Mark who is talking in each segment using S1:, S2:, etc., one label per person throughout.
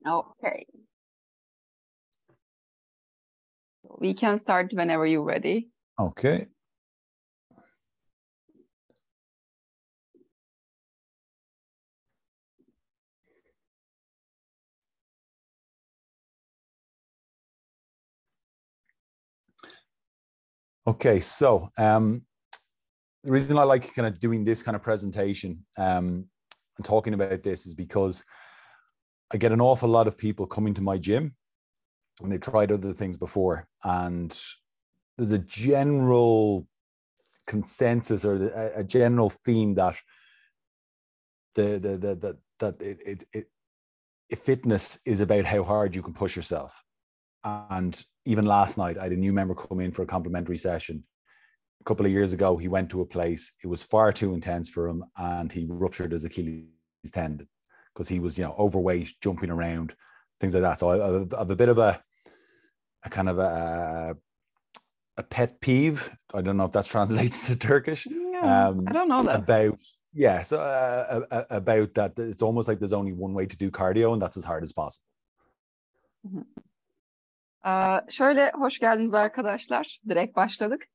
S1: Okay. We can start whenever you're ready.
S2: Okay. Okay, so the reason I like kind of doing this kind of presentation and talking about this is because I get an awful lot of people coming to my gym and they tried other things before, and there's a general consensus or a general theme that fitness is about how hard you can push yourself. And even last night, I had a new member come in for a complimentary session. A couple of years ago, he went to a place, it was far too intense for him, and he ruptured his Achilles tendon because he was, overweight, jumping around, things like that. So I have a bit of a kind of a pet peeve. I don't know if that translates to Turkish.
S1: Yeah, I don't know that.
S2: About that. It's almost like there's only one way to do cardio, and that's as hard as possible.
S1: Şöyle, hoş geldiniz arkadaşlar. Direkt başladık.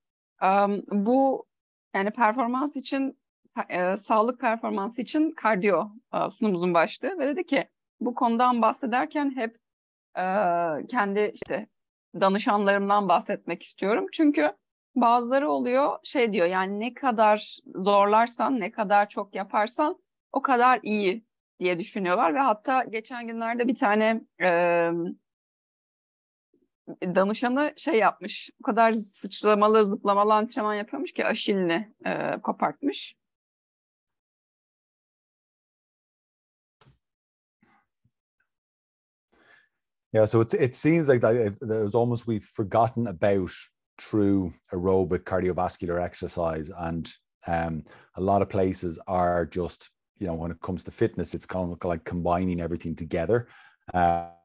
S1: Bu yani performans için, sağlık performansı için kardiyo sunumumuzun başlığı ve dedi ki bu konudan bahsederken hep kendi danışanlarımdan bahsetmek istiyorum. Çünkü bazıları oluyor diyor, yani ne kadar zorlarsan, ne kadar çok yaparsan o kadar iyi diye düşünüyorlar ve hatta geçen günlerde bir tane danışanı yapmış, o kadar sıçramalı, zıplamalı antrenman yapıyormuş ki Aşil'ini kopartmış.
S2: Yeah, so it seems like that it was almost we've forgotten about true aerobic cardiovascular exercise, and a lot of places are just, when it comes to fitness, it's kind of like combining everything together.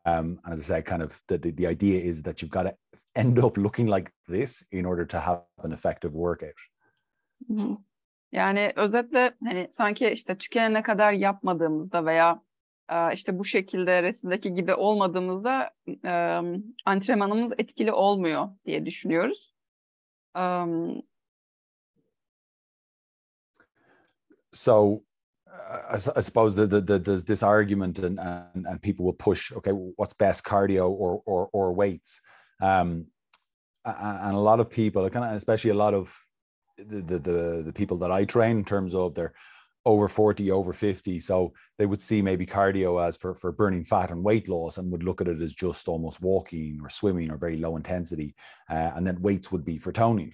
S2: And as I said, kind of the idea is that you've got to end up looking like this in order to have an effective workout.
S1: Yani özetle hani sanki tükenene kadar yapmadığımızda veya bu şekilde resimdeki gibi olmadığımızda antrenmanımız etkili olmuyor diye düşünüyoruz.
S2: So I suppose there's this argument and people will push, okay, what's best, cardio or weights? And a lot of people, especially a lot of the people that I train in terms of they're over 40, over 50. So they would see maybe cardio as for burning fat and weight loss and would look at it as just almost walking or swimming or very low intensity. And then weights would be for toning.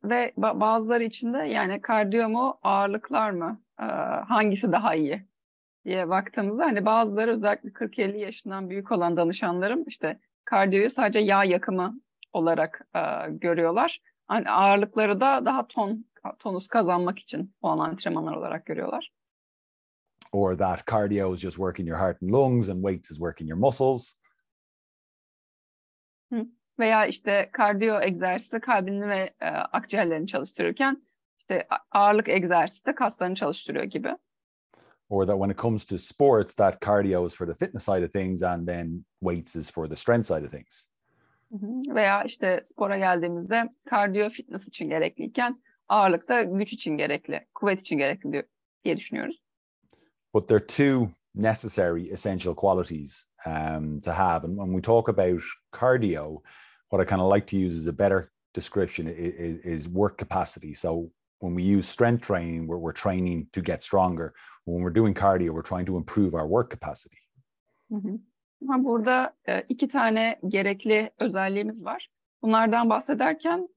S1: Ve bazıları için de yani kardiyo mu, ağırlıklar mı, hangisi daha iyi diye baktığımızda hani bazıları özellikle 40-50 yaşından büyük olan danışanlarım kardiyoyu sadece yağ yakımı olarak görüyorlar. Hani ağırlıkları da daha tonus kazanmak için olan antrenmanlar olarak görüyorlar.
S2: Or that cardio is just working your heart and lungs and weights is working your muscles.
S1: Veya kardiyo egzersizi kalbini ve akciğerlerini çalıştırırken ağırlık egzersizi de kaslarını çalıştırıyor gibi.
S2: Or that when it comes to sports, that cardio is for the fitness side of things and then weights is for the strength side of things.
S1: Veya spora geldiğimizde kardiyo fitness için gerekliyken ağırlık da güç için gerekli, kuvvet için gerekli diye düşünüyoruz.
S2: But they're two necessary, essential qualities to have. And when we talk about cardio, what I kind of like to use as a better description is work capacity. So when we use strength training, we're training to get stronger. When we're doing cardio, we're trying to improve our work capacity.
S1: Ama burada iki tane gerekli özelliğimiz var. Bunlardan bahsederken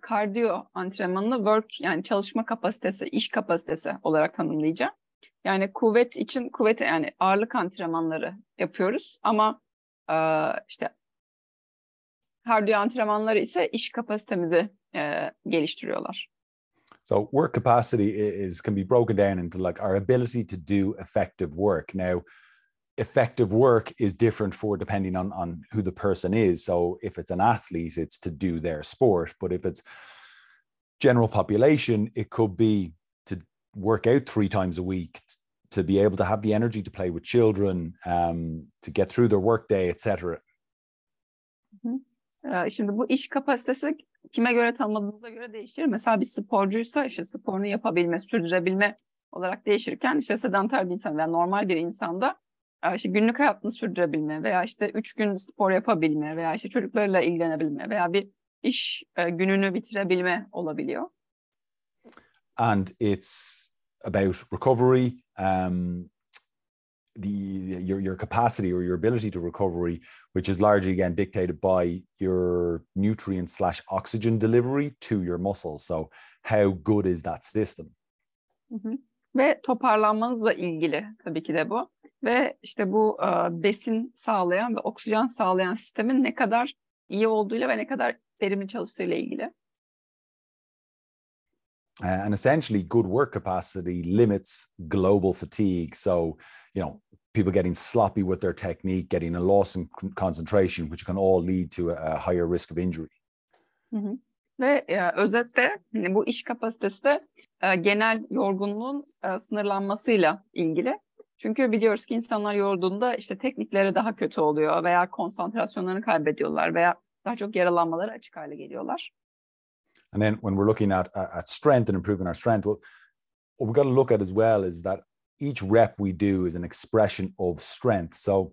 S1: kardiyo antrenmanını work, yani çalışma kapasitesi, iş kapasitesi olarak tanımlayacağım. Yani kuvvet için yani ağırlık antrenmanları yapıyoruz ama kardiyo antrenmanları ise iş kapasitemizi geliştiriyorlar.
S2: So work capacity can be broken down into like our ability to do effective work. Now, effective work is different depending on who the person is. So if it's an athlete, it's to do their sport. But if it's general population, it could be to work out 3 times a week, to be able to have the energy to play with children, to get through their workday, etc.
S1: Şimdi bu iş kapasitesi kime göre tanımladığınıza göre değişir. Mesela bir sporcuysa işte sporunu yapabilme, sürdürebilme olarak değişirken işte sedanter bir insan veya normal bir insanda işte günlük hayatını sürdürebilme veya işte 3 gün spor yapabilme veya işte çocuklarıyla ilgilenebilme veya bir iş gününü bitirebilme olabiliyor.
S2: And it's about recovery, your capacity or your ability to recovery, which is largely again dictated by your nutrient/oxygen delivery to your muscles. So how good is that system?
S1: Ve toparlanmanızla ilgili tabii ki de bu. Ve işte bu besin sağlayan ve oksijen sağlayan sistemin ne kadar iyi olduğuyla ve ne kadar verimli çalıştığıyla ilgili.
S2: And essentially, good work capacity limits global fatigue. So, people getting sloppy with their technique, getting a loss in concentration, which can all lead to a higher risk of injury.
S1: Ve özetle bu iş kapasitesi de genel yorgunluğun sınırlanmasıyla ilgili. Çünkü biliyoruz ki insanlar yorulduğunda işte teknikleri daha kötü oluyor veya konsantrasyonlarını kaybediyorlar veya daha çok yaralanmalara açık hale geliyorlar.
S2: And then when we're looking at strength and improving our strength, what we've got to look at as well is that each rep we do is an expression of strength. So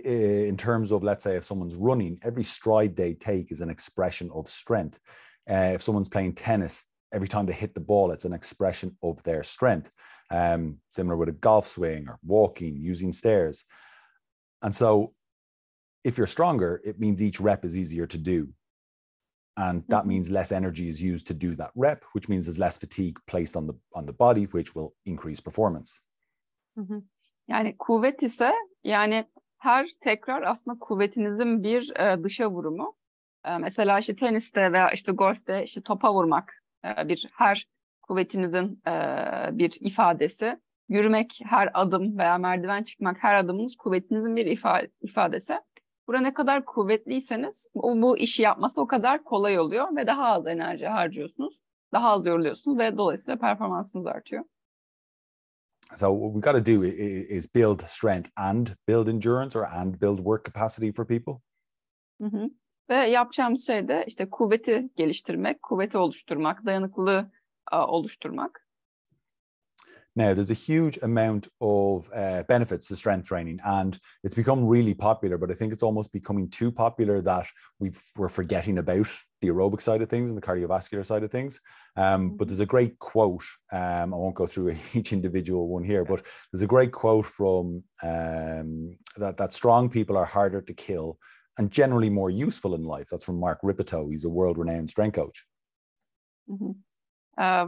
S2: in terms of, let's say, if someone's running, every stride they take is an expression of strength. If someone's playing tennis, every time they hit the ball, it's an expression of their strength. Similar with a golf swing or walking, using stairs. And so if you're stronger, it means each rep is easier to do. And that means less energy is used to do that rep, which means there's less fatigue placed on the body, which will increase performance.
S1: Yani kuvvet ise yani her tekrar aslında kuvvetinizin bir dışa vurumu. Mesela işte teniste veya işte golfte işte topa vurmak bir her kuvvetinizin bir ifadesi. Yürümek her adım veya merdiven çıkmak her adımınız kuvvetinizin bir ifadesi. Burada ne kadar kuvvetliyseniz bu işi yapması o kadar kolay oluyor ve daha az enerji harcıyorsunuz. Daha az yoruluyorsunuz ve dolayısıyla performansınız artıyor.
S2: So what we've got to do is build strength and build endurance and build work capacity for people.
S1: Ve yapacağımız şey de işte kuvveti geliştirmek, kuvveti oluşturmak, dayanıklılığı oluşturmak.
S2: Now, there's a huge amount of benefits to strength training, and it's become really popular, but I think it's almost becoming too popular that we're forgetting about the aerobic side of things and the cardiovascular side of things. But there's a great quote, I won't go through each individual one here, but there's a great quote from that strong people are harder to kill and generally more useful in life. That's from Mark Ripito. He's a world-renowned strength coach.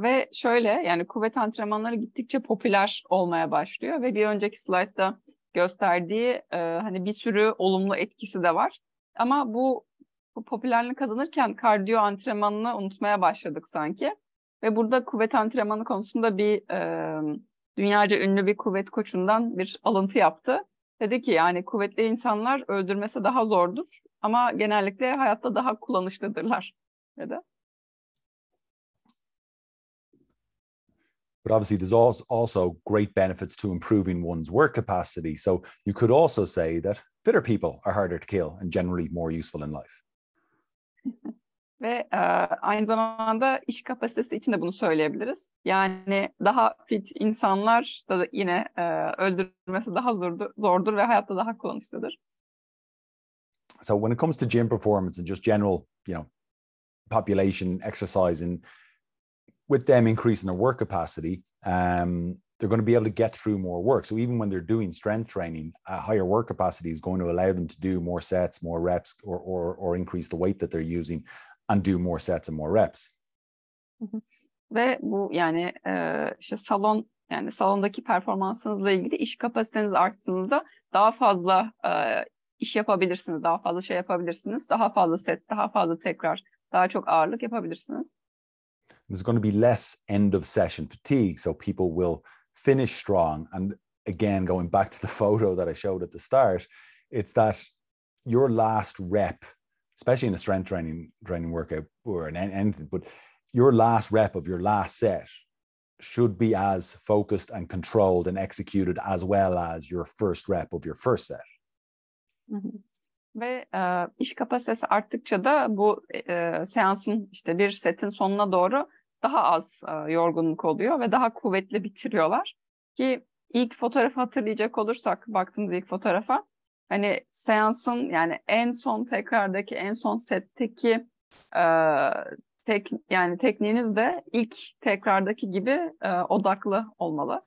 S1: Ve şöyle yani kuvvet antrenmanları gittikçe popüler olmaya başlıyor ve bir önceki slaytta gösterdiği hani bir sürü olumlu etkisi de var. Ama bu popülerliğini kazanırken kardiyo antrenmanını unutmaya başladık sanki. Ve burada kuvvet antrenmanı konusunda bir dünyaca ünlü bir kuvvet koçundan bir alıntı yaptı. Dedi ki yani kuvvetli insanlar öldürmesi daha zordur ama genellikle hayatta daha kullanışlıdırlar dedi.
S2: But obviously, there's also great benefits to improving one's work capacity. So you could also say that fitter people are harder to kill and generally more useful in life.
S1: Ve aynı zamanda iş kapasitesi için de bunu söyleyebiliriz. Yani daha fit insanlar da yine öldürmesi daha zordur ve hayatta daha kullanışlıdır.
S2: So when it comes to gym performance and just general, population exercising, with them increasing their work capacity, they're going to be able to get through more work. So even when they're doing strength training, a higher work capacity is going to allow them to do more sets, more reps, or increase the weight that they're using and do more sets and more reps.
S1: Ve bu yani işte salondaki performansınızla ilgili iş kapasiteniz arttığında daha fazla iş yapabilirsiniz, daha fazla şey yapabilirsiniz, daha fazla set, daha fazla tekrar, daha çok ağırlık yapabilirsiniz.
S2: There's going to be less end of session fatigue, so people will finish strong. And again, going back to the photo that I showed at the start, it's that your last rep, especially in a strength training workout or in anything, but your last rep of your last set should be as focused and controlled and executed as well as your first rep of your first set.
S1: Hı hı. Ve iş kapasitesi arttıkça da bu seansın işte bir setin sonuna doğru daha az yorgunluk oluyor ve daha kuvvetli bitiriyorlar. Ki ilk fotoğrafı hatırlayacak olursak, baktığınız ilk fotoğrafa, hani seansın yani en son tekrardaki, en son setteki yani tekniğiniz de ilk tekrardaki gibi odaklı olmalı.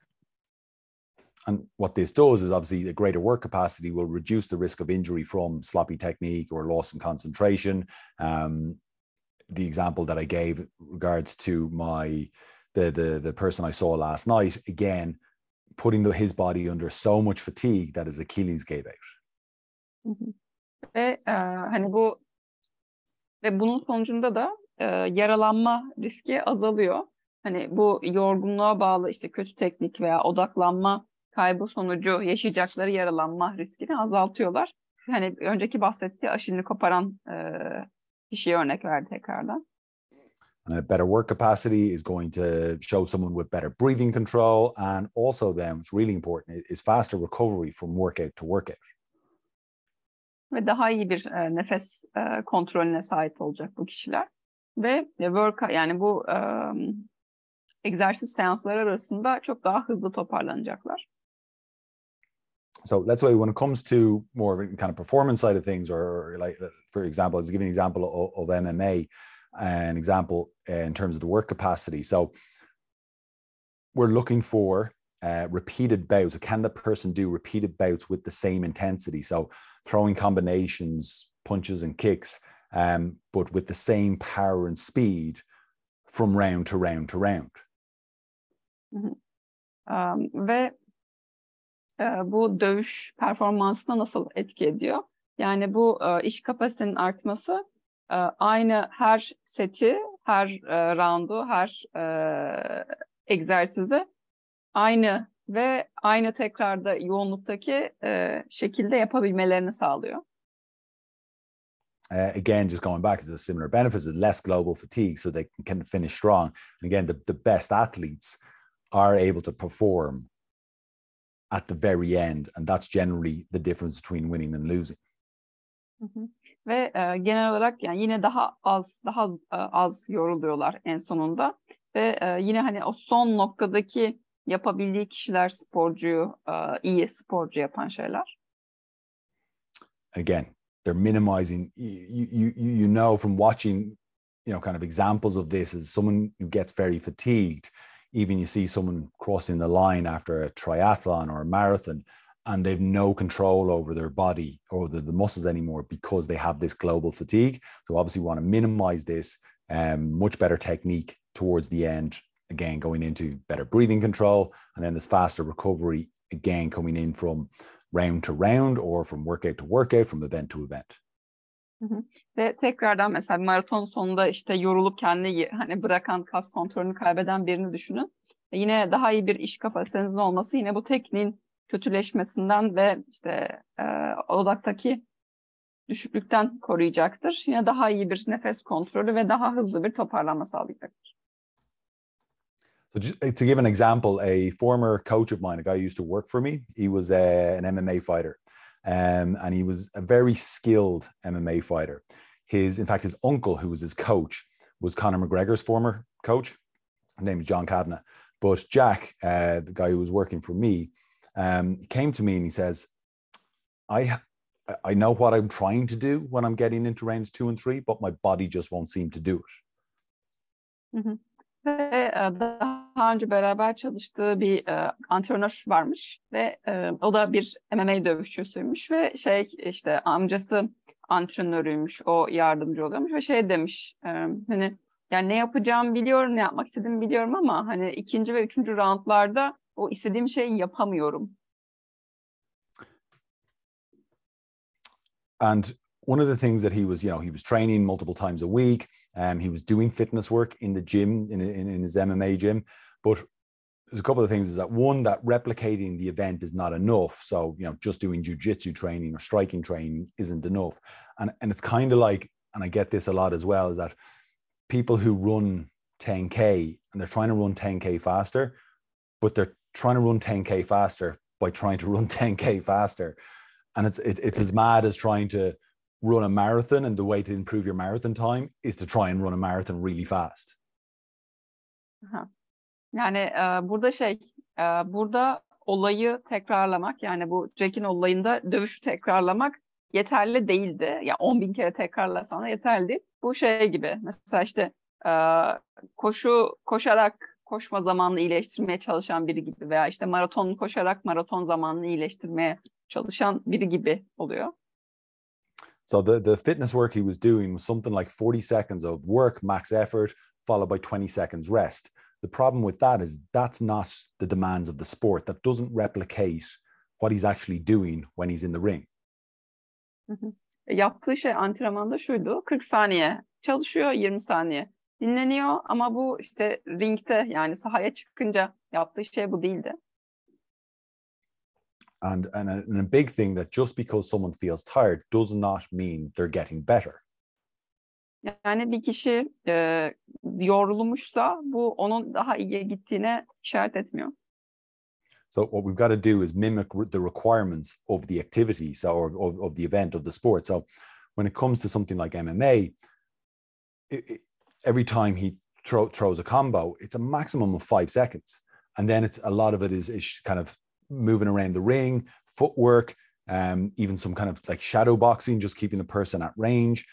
S2: And what this does is obviously a greater work capacity will reduce the risk of injury from sloppy technique or loss in concentration. The example that I gave regards to the person I saw last night, again, putting his body under so much fatigue that his Achilles gave out.
S1: Hı hı. Ve hani bunun sonucunda da yaralanma riski azalıyor. Hani bu yorgunluğa bağlı işte kötü teknik veya odaklanma kaybı sonucu yaşayacakları yaralanma riskini azaltıyorlar. Hani önceki bahsettiği Achilles'ini koparan kişiye örnek verdi tekrardan.
S2: And a better work capacity is going to show someone with better breathing control, and also then what's really important is faster recovery from workout to workout.
S1: Ve daha iyi bir nefes kontrolüne sahip olacak bu kişiler. Ve yani bu egzersiz seansları arasında çok daha hızlı toparlanacaklar.
S2: So that's why when it comes to more kind of performance side of things, or like, for example, I was giving an example of MMA, an example in terms of the work capacity. So we're looking for repeated bouts. So can the person do repeated bouts with the same intensity? So throwing combinations, punches and kicks, but with the same power and speed from round to round to round.
S1: Hı hı. Ve bu dövüş performansına nasıl etki ediyor? Yani bu iş kapasitenin artması aynı her seti, her roundu, her egzersizi aynı ve aynı tekrarda yoğunluktaki şekilde yapabilmelerini sağlıyor.
S2: Again, just going back, the similar benefits is less global fatigue, so they can finish strong. And again, the best athletes are able to perform at the very end, and that's generally the difference between winning and losing.
S1: Hı hı. Ve genel olarak yani yine daha az yoruluyorlar en sonunda ve yine hani o son noktadaki yapabildiği kişiler sporcuyu iyi sporcu yapan şeyler.
S2: Again, they're minimizing. You know from watching, kind of examples of this, is someone who gets very fatigued. Even you see someone crossing the line after a triathlon or a marathon, and they've no control over their body or the muscles anymore because they have this global fatigue. So obviously we want to minimize this, much better technique towards the end, again, going into better breathing control, and then this faster recovery, again, coming in from round to round or from workout to workout, from event to event.
S1: Hı hı. Ve tekrardan mesela maraton sonunda işte yorulup kendini hani bırakan, kas kontrolünü kaybeden birini düşünün. Yine daha iyi bir iş kapasitenizin olması yine bu tekniğin kötüleşmesinden ve işte odaktaki düşüklükten koruyacaktır. Yine daha iyi bir nefes kontrolü ve daha hızlı bir toparlanma sağlayacaktır.
S2: So just to give an example, a former coach of mine, a guy who used to work for me, he was an MMA fighter. And he was a very skilled MMA fighter. In fact, his uncle, who was his coach, was Conor McGregor's former coach. His name is John Kavanagh. But Jack, the guy who was working for me, came to me and he says, I know what I'm trying to do when I'm getting into rounds 2 and 3, but my body just won't seem to do it.
S1: Hı hı. Ve daha önce beraber çalıştığı bir antrenör varmış ve o da bir MMA dövüşçüsüymüş ve işte amcası antrenörüymüş, o yardımcı oluyormuş ve demiş hani yani ne yapacağımı biliyorum, ne yapmak istediğimi biliyorum ama hani 2. ve 3. roundlarda o istediğim şeyi yapamıyorum.
S2: And one of the things that he was training multiple times a week, he was doing fitness work in the gym, in his MMA gym, but there's a couple of things. Is that one, that replicating the event is not enough. So, just doing jiu-jitsu training or striking training isn't enough. And it's kind of like, and I get this a lot as well, is that people who run 10K and they're trying to run 10K faster, but they're trying to run 10K faster by trying to run 10K faster. And it's as mad as trying to run a marathon, and the way to improve your marathon time is to try and run a marathon really fast.
S1: Aha. Yani burada olayı tekrarlamak, yani bu Jack'in olayında dövüşü tekrarlamak yeterli değildi. Yani 10.000 kere tekrarlasan da yeterli değil. Bu şey gibi, mesela işte koşarak koşma zamanını iyileştirmeye çalışan biri gibi veya işte maraton koşarak maraton zamanını iyileştirmeye çalışan biri gibi oluyor.
S2: So the fitness work he was doing was something like 40 seconds of work, max effort, followed by 20 seconds rest. The problem with that is that's not the demands of the sport. That doesn't replicate what he's actually doing when he's in the ring.
S1: Yaptığı şey antrenmanda şuydu: 40 saniye çalışıyor, 20 saniye dinleniyor, ama bu işte ringte, yani sahaya çıkınca yaptığı şey bu değildi.
S2: And a big thing that just because someone feels tired does not mean they're getting better.
S1: Yani bir kişi yorulmuşsa bu onun daha iyiye gittiğine işaret etmiyor.
S2: So what we've got to do is mimic the requirements of the activity, so of the event, of the sport. So when it comes to something like MMA, every time he throws a combo, it's a maximum of 5 seconds. And then it's a lot of it is kind of moving around the ring, footwork, even some kind of like shadow boxing, just keeping the person at range.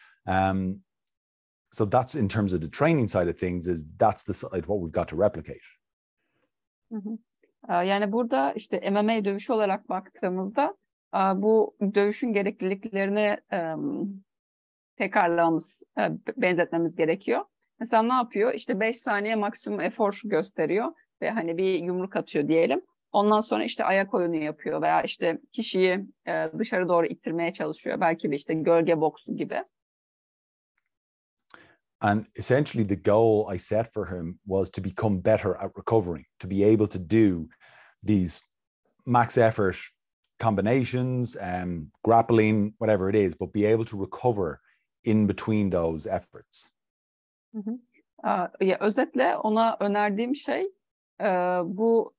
S2: So that's in terms of the training side of things, that's the side what we've got to replicate.
S1: Yani burada işte MMA dövüşü olarak baktığımızda bu dövüşün gerekliliklerini tekrarlamamız, benzetmemiz gerekiyor. Mesela ne yapıyor? İşte 5 saniye maksimum efor gösteriyor ve hani bir yumruk atıyor diyelim. Ondan sonra işte ayak oyunu yapıyor veya işte kişiyi dışarı doğru ittirmeye çalışıyor. Belki bir işte gölge boksu gibi.
S2: And essentially the goal I set for him was to become better at recovering, to be able to do these max effort combinations, grappling, whatever it is, but be able to recover in between those efforts.
S1: Ya, özetle ona önerdiğim şey bu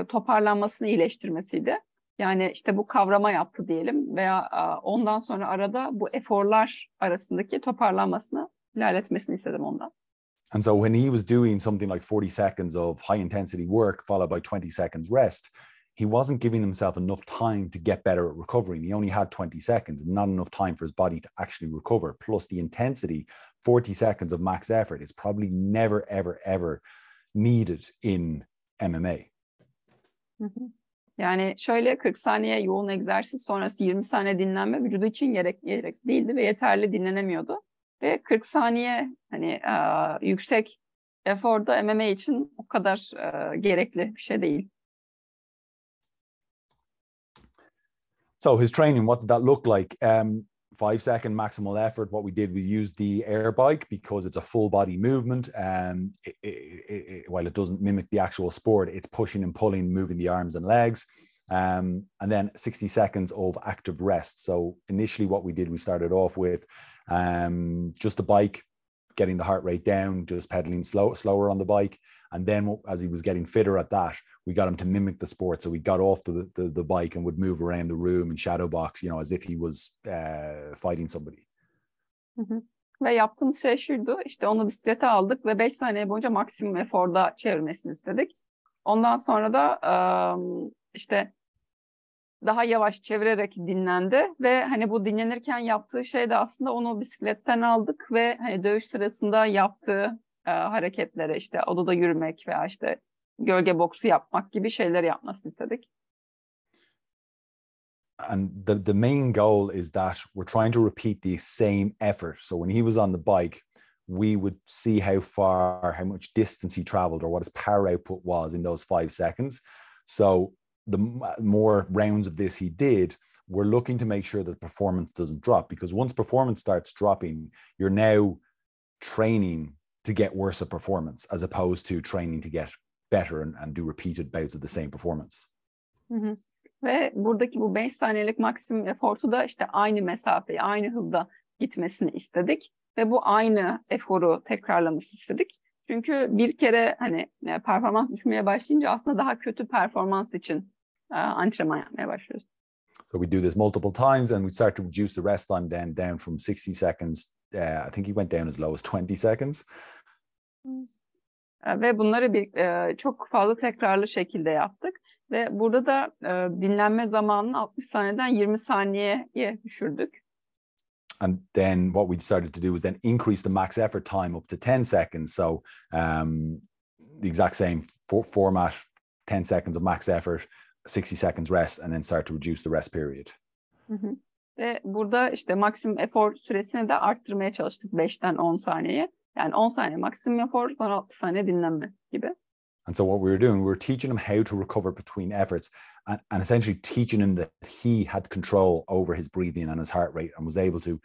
S1: toparlanmasını iyileştirmesiydi. Yani işte bu kavrama yaptı diyelim veya ondan sonra arada bu eforlar arasındaki toparlanmasını ilerletmesini istedim ondan.
S2: And so when he was doing something like 40 seconds of high intensity work followed by 20 seconds rest, he wasn't giving himself enough time to get better at recovering. He only had 20 seconds, and not enough time for his body to actually recover. Plus the intensity, 40 seconds of max effort is probably never, ever, ever needed in MMA.
S1: Yani şöyle 40 saniye yoğun egzersiz sonrası 20 saniye dinlenme vücudu için gerekli değildi ve yeterli dinlenemiyordu. Ve 40 saniye hani yüksek eforda MMA için o kadar gerekli bir şey değil.
S2: So his training, what did that look like? 5-second maximal effort. What we did, we used the air bike because it's a full body movement. While it doesn't mimic the actual sport, it's pushing and pulling, moving the arms and legs. And then 60 seconds of active rest. So initially what we did, we started off with just the bike, getting the heart rate down, just pedaling slower on the bike. And then as he was getting fitter at that, we got him to mimic the sport. So we got off the bike and would move around the room and shadow box, you know, as if he was fighting somebody.
S1: Ve yaptığımız şey şuydu: işte onu bisiklete aldık ve 5 saniye boyunca maksimum eforda çevirmesini istedik. Ondan sonra da işte daha yavaş çevirerek dinlendi ve hani bu dinlenirken yaptığı şey de aslında onu bisikletten aldık ve hani dövüş sırasında yaptığı hareketlere, işte odada yürümek veya işte gölge boksu yapmak gibi şeyler yapmasını istedik.
S2: And the main goal is that we're trying to repeat the same effort. So when he was on the bike, we would see how much distance he traveled or what his power output was in those 5 seconds. So the more rounds of this he did, we're looking to make sure that performance doesn't drop, because once performance starts dropping, you're now training to get worse at performance as opposed to training to get better and do repeated bouts of the same performance.
S1: Ve buradaki bu 5 saniyelik maksimum efortu da işte aynı mesafeyi, aynı hızda gitmesini istedik ve bu aynı eforu tekrarlamasını istedik. Çünkü bir kere hani performans düşmeye başlayınca aslında daha kötü performans için antrenman yapmaya başlıyoruz.
S2: So we do this multiple times and we start to reduce the rest time then down from 60 seconds. I think he went down as low as 20 seconds.
S1: Ve bunları çok fazla tekrarlı şekilde yaptık. Ve burada da dinlenme zamanını 60 saniyeden 20 saniyeye düşürdük.
S2: And then what we started to do was then increase the max effort time up to 10 seconds. So the exact same format, 10 seconds of max effort, 60 seconds rest, and then start to reduce the rest period.
S1: Ve burada işte maksimum efor süresini de arttırmaya çalıştık 5'ten 10 saniyeye. Yani 10 saniye maksimum efor, sonra 60 saniye dinlenme gibi.
S2: And so what we were doing, we were teaching him how to recover between efforts and essentially teaching him that he had control over his breathing and his heart rate and was able to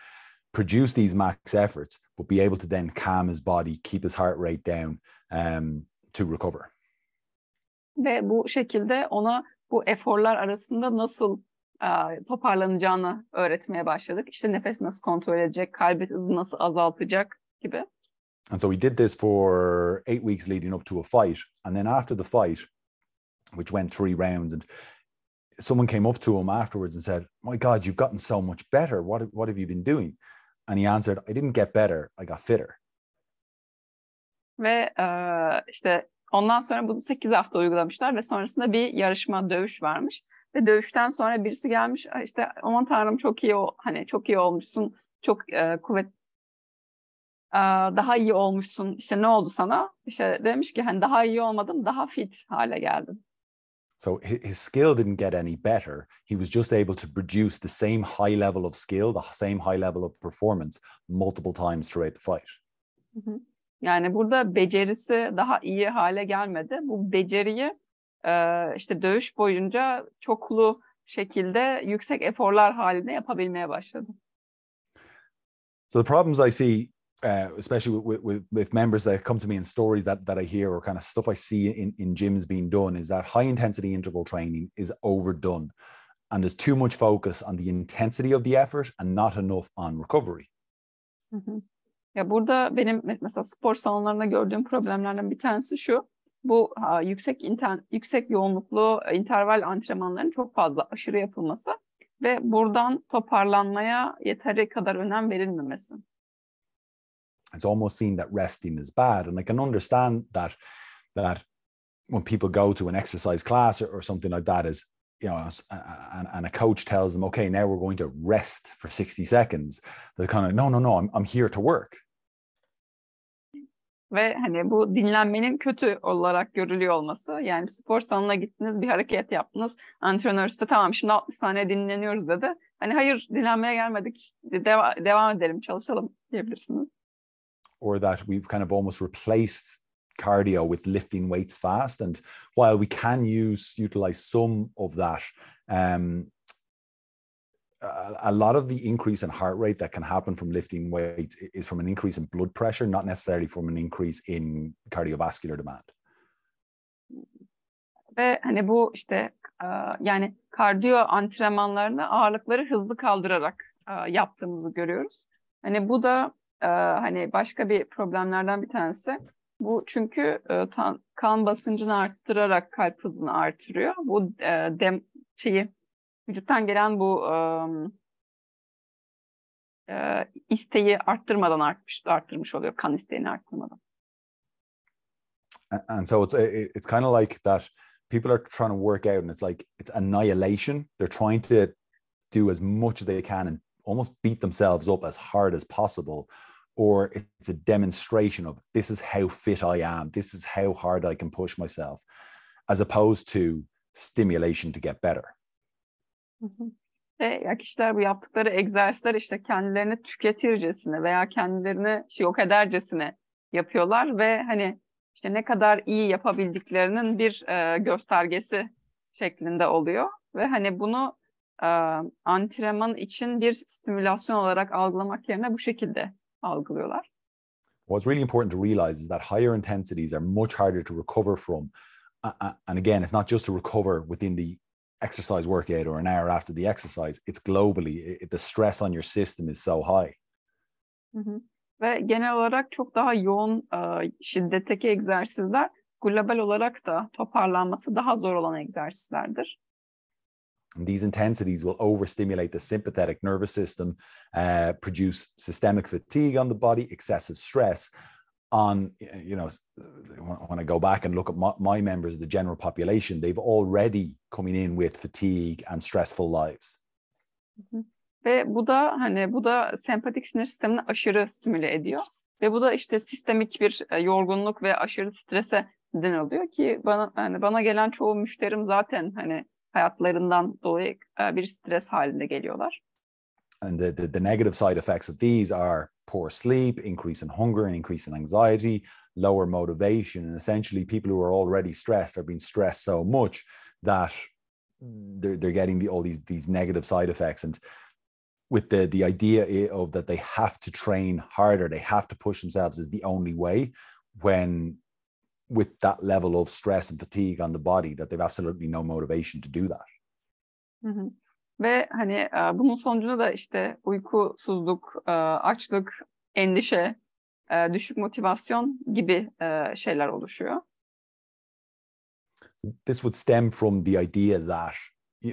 S2: produce these max efforts, but be able to then calm his body, keep his heart rate down to recover.
S1: Ve bu şekilde ona bu eforlar arasında nasıl toparlanacağını öğretmeye başladık. İşte nefes nasıl kontrol edecek, kalp hızı nasıl azaltacak gibi.
S2: And so we did this for 8 weeks leading up to a fight. And then after the fight, which went 3 rounds, and someone came up to him afterwards and said, "My God, you've gotten so much better. What have you been doing?" And he answered, "I didn't get better, I got fitter."
S1: Ve işte ondan sonra bunu 8 hafta uygulamışlar ve sonrasında bir yarışma, dövüş varmış. Ve dövüşten sonra birisi gelmiş, işte aman tanrım çok iyi çok iyi olmuşsun, çok daha iyi olmuşsun, işte ne oldu sana? İşte demiş ki hani daha iyi olmadım, daha fit hale geldim.
S2: So his skill didn't get any better. He was just able to produce the same high level of skill, the same high level of performance multiple times throughout the fight.
S1: Yani burada becerisi daha iyi hale gelmedi. Bu beceriyi işte dövüş boyunca çoklu şekilde yüksek eforlar halinde yapabilmeye başladı.
S2: So the problems I see, especially with members that come to me and stories that I hear or kind of stuff I see in gyms being done, is that high intensity interval training is overdone and there's too much focus on the intensity of the effort and not enough on recovery.
S1: Ya burada benim mesela spor salonlarında gördüğüm problemlerden bir tanesi şu. Bu yüksek yoğunluklu interval antrenmanların çok fazla aşırı yapılması ve buradan toparlanmaya yeteri kadar önem verilmemesi.
S2: It's almost seen that resting is bad, and I can understand that when people go to an exercise class or something like that, is and a coach tells them, okay, now we're going to rest for 60 seconds. They're kind of no, I'm here to work.
S1: Ve hani bu dinlenmenin kötü olarak görülüyor olması. Yani spor salonuna gittiniz, bir hareket yaptınız. Antrenör size tamam şimdi 60 saniye dinleniyoruz dedi. Hani hayır dinlenmeye gelmedik, devam edelim, çalışalım diyebilirsiniz.
S2: Or that we've kind of almost replaced cardio with lifting weights fast. And while we can utilize some of that, a lot of the increase in heart rate that can happen from lifting weights is from an increase in blood pressure, not necessarily from an increase in cardiovascular demand.
S1: Ve hani bu işte yani kardiyo antrenmanlarını ağırlıkları hızlı kaldırarak yaptığımızı görüyoruz. Hani bu da hani başka bir problemlerden bir tanesi. Bu çünkü kan basıncını arttırarak kalp hızını artırıyor. Bu vücuttan gelen bu isteği arttırmadan arttırmış oluyor. Kan isteğini arttırmadan.
S2: And so it's kind of like that people are trying to work out and it's like it's annihilation. They're trying to do as much as they can and almost beat themselves up as hard as possible. Or it's a demonstration of this is how fit I am. This is how hard I can push myself, as opposed to stimulation to get better.
S1: Ve kişiler bu yaptıkları egzersizler işte kendilerini tüketircesine veya kendilerini yok edercesine yapıyorlar ve hani işte ne kadar iyi yapabildiklerinin bir göstergesi şeklinde oluyor ve hani bunu antrenman için bir stimülasyon olarak algılamak yerine bu şekilde algılıyorlar.
S2: What's really important to realize is that higher intensities are much harder to recover from. And again, it's not just to recover within the exercise workout or an hour after the exercise. It's globally, the stress on your system is so high.
S1: Ve genel olarak çok daha yoğun şiddetteki egzersizler global olarak da toparlanması daha zor olan egzersizlerdir.
S2: And these intensities will overstimulate the sympathetic nervous system, produce systemic fatigue on the body, excessive stress. When I go back and look at my members of the general population, they've already coming in with fatigue and stressful lives.
S1: Ve bu da sempatik sinir sistemini aşırı stimüle ediyor. Ve bu da işte sistemik bir yorgunluk ve aşırı strese neden oluyor ki bana gelen çoğu müşterim zaten hayatlarından dolayı bir stres halinde geliyorlar.
S2: And the negative side effects of these are poor sleep, increase in hunger, and increase in anxiety, lower motivation, and essentially people who are already stressed are being stressed so much that they're getting all these negative side effects. And with the idea of that they have to train harder, they have to push themselves is the only way, when with that level of stress and fatigue on the body, that they've absolutely no motivation to do that.
S1: Hı. Ve bunun sonucunda da işte uykusuzluk, açlık, endişe, düşük motivasyon gibi şeyler oluşuyor.
S2: This would stem from the idea that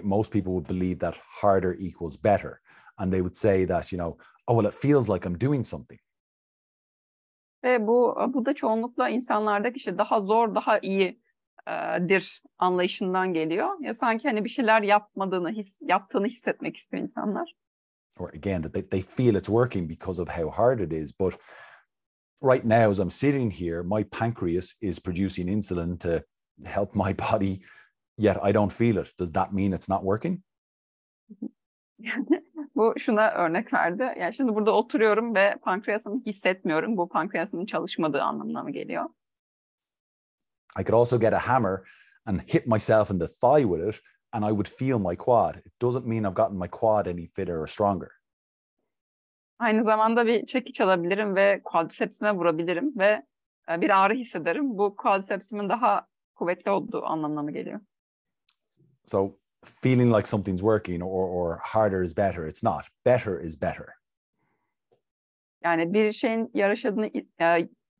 S2: most people would believe that harder equals better. And they would say that, oh, well, it feels like I'm doing something.
S1: Ve bu da çoğunlukla insanlardaki işte daha zor, daha iyidir anlayışından geliyor. Ya sanki bir şeyler yaptığını hissetmek istiyor insanlar.
S2: Or again, that they feel it's working because of how hard it is. But right now, as I'm sitting here, my pancreas is producing insulin to help my body, yet I don't feel it. Does that mean it's not working?
S1: Bu şuna örnek verdi. Yani şimdi burada oturuyorum ve pankreasımı hissetmiyorum. Bu pankreasımın çalışmadığı anlamına mı geliyor?
S2: I could also get a hammer and hit myself in the thigh with it, and I would feel my quad. It doesn't mean I've gotten my quad any fitter or stronger.
S1: Aynı zamanda bir çekiç alabilirim ve quadricepsime vurabilirim ve bir ağrı hissederim. Bu quadricepsimin daha kuvvetli olduğu anlamına mı geliyor?
S2: So feeling like something's working or harder is better, it's not. Better is better.
S1: Yani bir şeyin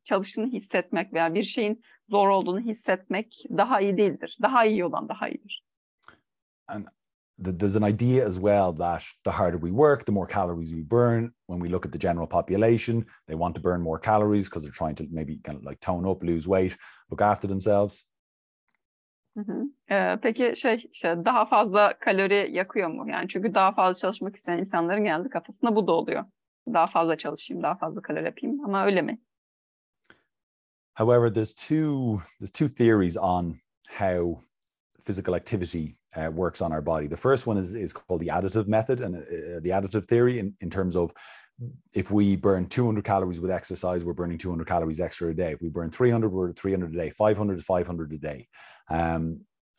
S1: çalıştığını hissetmek veya bir şeyin zor olduğunu hissetmek daha iyi değildir. Daha iyi olan daha iyidir.
S2: And there's an idea as well that the harder we work, the more calories we burn. When we look at the general population, they want to burn more calories because they're trying to maybe kind of like tone up, lose weight, look after themselves.
S1: Peki işte daha fazla kalori yakıyor mu? Yani çünkü daha fazla çalışmak isteyen insanların genelde kafasında bu da oluyor. Daha fazla çalışayım, daha fazla kalori yapayım, ama öyle mi?
S2: However, there's two theories on how physical activity works on our body. The first one is called the additive method, and the additive theory in terms of if we burn 200 calories with exercise, we're burning 200 calories extra a day. If we burn 300, we're 300 a day. 500 is 500 a day.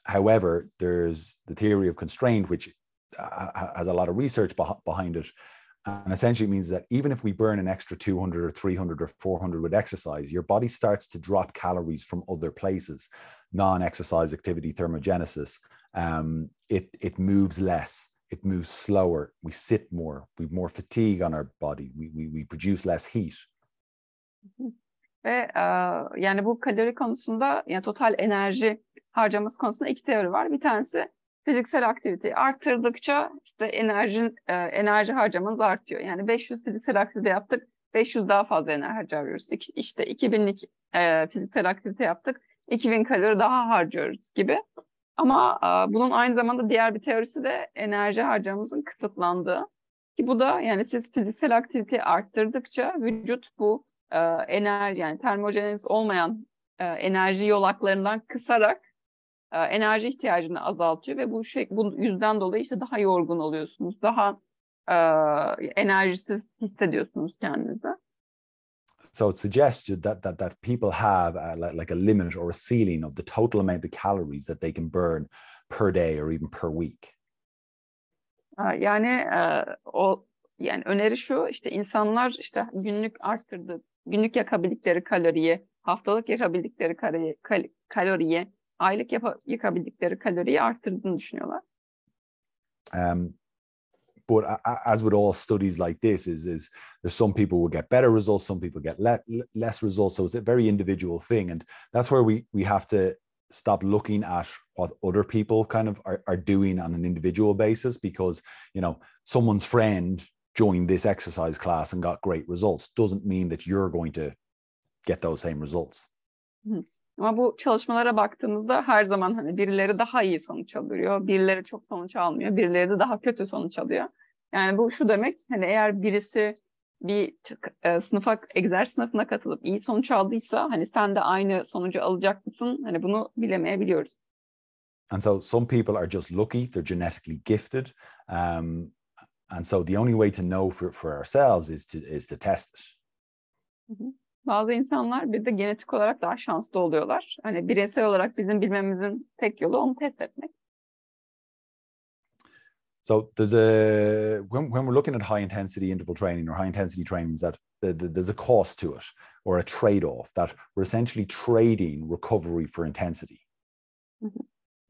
S2: However, there's the theory of constraint, which has a lot of research behind it. And essentially it means that even if we burn an extra 200 or 300 or 400 with exercise, your body starts to drop calories from other places, non-exercise activity, thermogenesis. It moves less, it moves slower, we sit more, we have more fatigue on our body, we produce less heat.
S1: Ve yani bu kalori konusunda, yani total enerji harcaması konusunda iki teori var. Bir tanesi fiziksel aktiviteyi arttırdıkça işte enerji harcamanız artıyor. Yani 500 fiziksel aktivite yaptık, 500 daha fazla enerji harcıyoruz. İşte 2000'lik fiziksel aktivite yaptık, 2000 kalori daha harcıyoruz gibi. Ama bunun aynı zamanda diğer bir teorisi de enerji harcamamızın kısıtlandığı. Ki bu da, yani siz fiziksel aktiviteyi arttırdıkça vücut bu yani termojeniz olmayan enerji yolaklarından kısarak enerji ihtiyacını azaltıyor ve bu yüzden dolayı işte daha yorgun oluyorsunuz, daha enerjisiz hissediyorsunuz kendinizi.
S2: So it suggests that people have like a limit or a ceiling of the total amount of calories that they can burn per day or even per week.
S1: Yani yani öneri şu, işte insanlar işte günlük yakabildikleri kaloriyi, haftalık yakabildikleri kaloriyi, aylık yakabildikleri kaloriyi arttırdığını düşünüyorlar.
S2: But as with all studies like this, is there's some people will get better results, some people get less results. So it's a very individual thing, and that's where we have to stop looking at what other people kind of are doing on an individual basis, because someone's friend joined this exercise class and got great results doesn't mean that you're going to get those same results.
S1: Ama bu çalışmalara baktığımızda her zaman hani birileri daha iyi sonuç alıyor, birileri çok sonuç almıyor, birileri de daha kötü sonuç alıyor. Yani bu şu demek, hani eğer birisi bir egzersiz sınıfına katılıp iyi sonuç aldıysa hani sen de aynı sonucu alacak mısın? Hani bunu bilemeyebiliyoruz.
S2: And so some people are just lucky, they're genetically gifted. And so the only way to know for ourselves is to test it.
S1: Bazı insanlar bir de genetik olarak daha şanslı oluyorlar. Hani bireysel olarak bizim bilmemizin tek yolu onu test etmek.
S2: So there's when we're looking at high intensity interval training or high intensity trainings, that there's a cost to it, or a trade-off, that we're essentially trading recovery for intensity.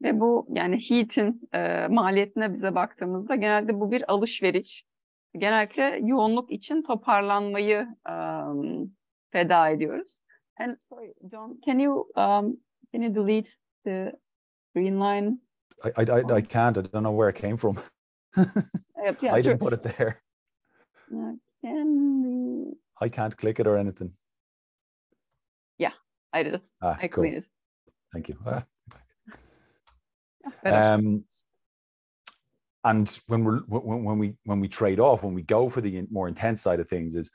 S1: Ve bu yani HEAT'in maliyetine bize baktığımızda genelde bu bir alışveriş. Genellikle yoğunluk için toparlanmayı feda ediyoruz. And sorry, John, can you delete the green line?
S2: I can't. I don't know where it came from.
S1: Yeah,
S2: I didn't put it there. I can't click it or anything.
S1: Yeah, I did. I
S2: cool.
S1: cleaned it.
S2: Thank you. And when we trade off, when we go for the more intense side of things, is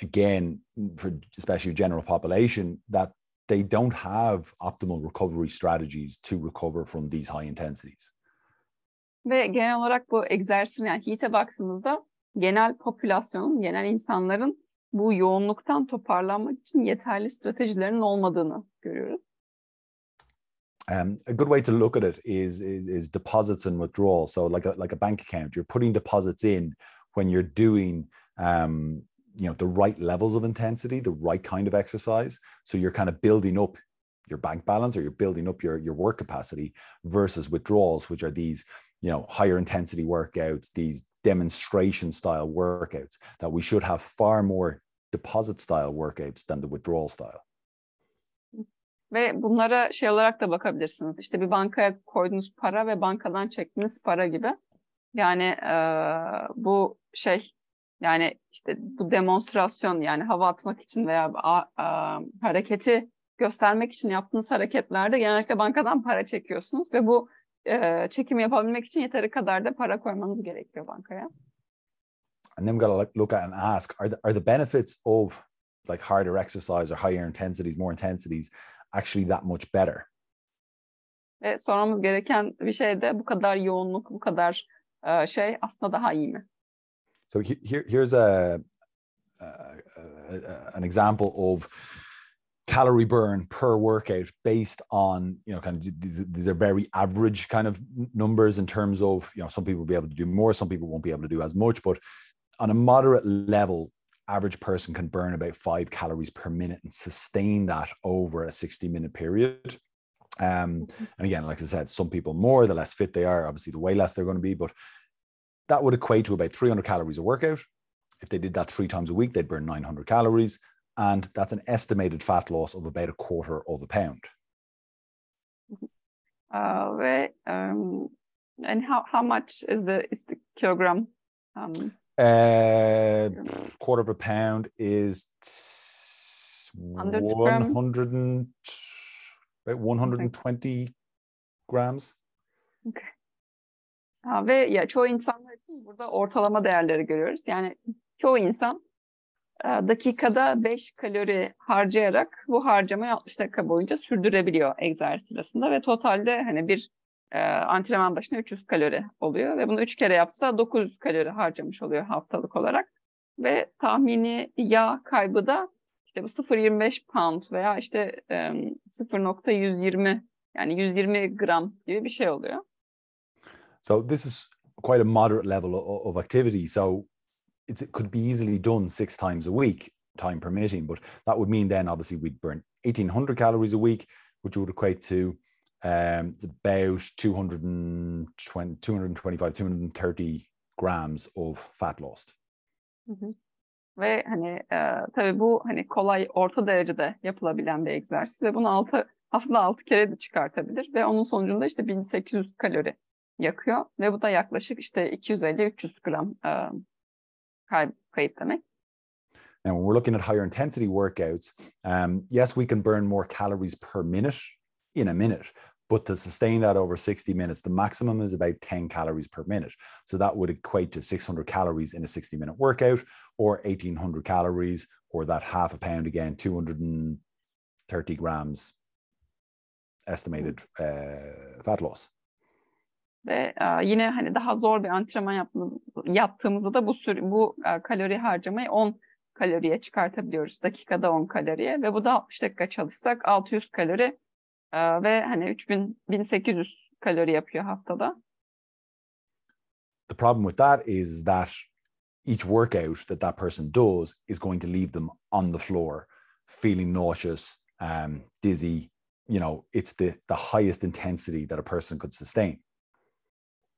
S2: again, for especially general population, that they don't have optimal recovery strategies to recover from these high intensities.
S1: Ve genel olarak bu egzersizin, yani HEAT'e baktığımızda genel popülasyonun, genel insanların bu yoğunluktan toparlanmak için yeterli stratejilerinin olmadığını görüyoruz.
S2: A good way to look at it is deposits and withdrawals. So like a bank account, you're putting deposits in when you're doing the right levels of intensity, the right kind of exercise. So you're kind of building up your bank balance, or you're building up your work capacity, versus withdrawals, which are these higher intensity workouts, these demonstration style workouts, that we should have far more deposit style workouts than the withdrawal style.
S1: Ve bunlara şey olarak da bakabilirsiniz. İşte bir bankaya koyduğunuz para ve bankadan çektiğiniz para gibi. Yani bu yani işte bu demonstrasyon, yani hava atmak için veya hareketi göstermek için yaptığınız hareketlerde genellikle bankadan para çekiyorsunuz ve bu çekimi yapabilmek için yeteri kadar da para koymanız gerekiyor bankaya.
S2: And then we've got to look at and ask, are the benefits of like harder exercise or higher intensities, more intensities, actually that much better?
S1: Ve sormamız gereken bir şey de bu kadar yoğunluk, bu kadar aslında daha iyi mi?
S2: So here's an example of calorie burn per workout based on kind of these are very average kind of numbers in terms of some people will be able to do more, some people won't be able to do as much, but on a moderate level, average person can burn about 5 calories per minute and sustain that over a 60-minute period. And again, like I said, some people more, the less fit they are, obviously the way less they're going to be, but that would equate to about 300 calories a workout. If they did that 3 times a week, they'd burn 900 calories. And that's an estimated fat loss of about 1/4 of a pound.
S1: And how much is the kilogram?
S2: 1/4 of a pound is 120 grams.
S1: Okay. Ve ya çoğu insanlar için burada ortalama değerleri görüyoruz. Yani çoğu insan dakikada 5 kalori harcayarak bu harcamayı 60 dakika boyunca sürdürebiliyor egzersiz sırasında ve totalde hani bir antrenman başına 300 kalori oluyor ve bunu 3 kere yapsa 900 kalori harcamış oluyor haftalık olarak ve tahmini yağ kaybı da işte bu 0,25 pound veya işte 0,120 yani 120 gram gibi bir şey oluyor.
S2: So this is quite a moderate level of activity. So it could be easily done 6 times a week, time permitting, but that would mean then obviously we'd burn 1,800 calories a week, which would equate to about 225, 230 grams of fat lost.
S1: Hı hı. Ve hani tabii bu hani kolay, orta derecede yapılabilen bir egzersiz ve bunu haftada 6 kere de çıkartabilir ve onun sonucunda işte 1800 kalori yakıyor ve bu da yaklaşık işte 250-300 gram kayıp demek.
S2: Now, when we're looking at higher intensity workouts, yes, we can burn more calories per minute in a minute, but to sustain that over 60 minutes, the maximum is about 10 calories per minute. So that would equate to 600 calories in a 60-minute workout, or 1,800 calories, or that half a pound again, 230 grams estimated fat loss.
S1: Ve yine hani daha zor bir antrenman yaptığımızda da bu kalori harcamayı 10 kaloriye çıkartabiliyoruz. Dakikada 10 kaloriye ve bu da 60 dakika çalışsak 600 kalori ve hani 1800 kalori yapıyor haftada.
S2: The problem with that is that each workout that person does is going to leave them on the floor, feeling nauseous, dizzy. It's the highest intensity that a person could sustain.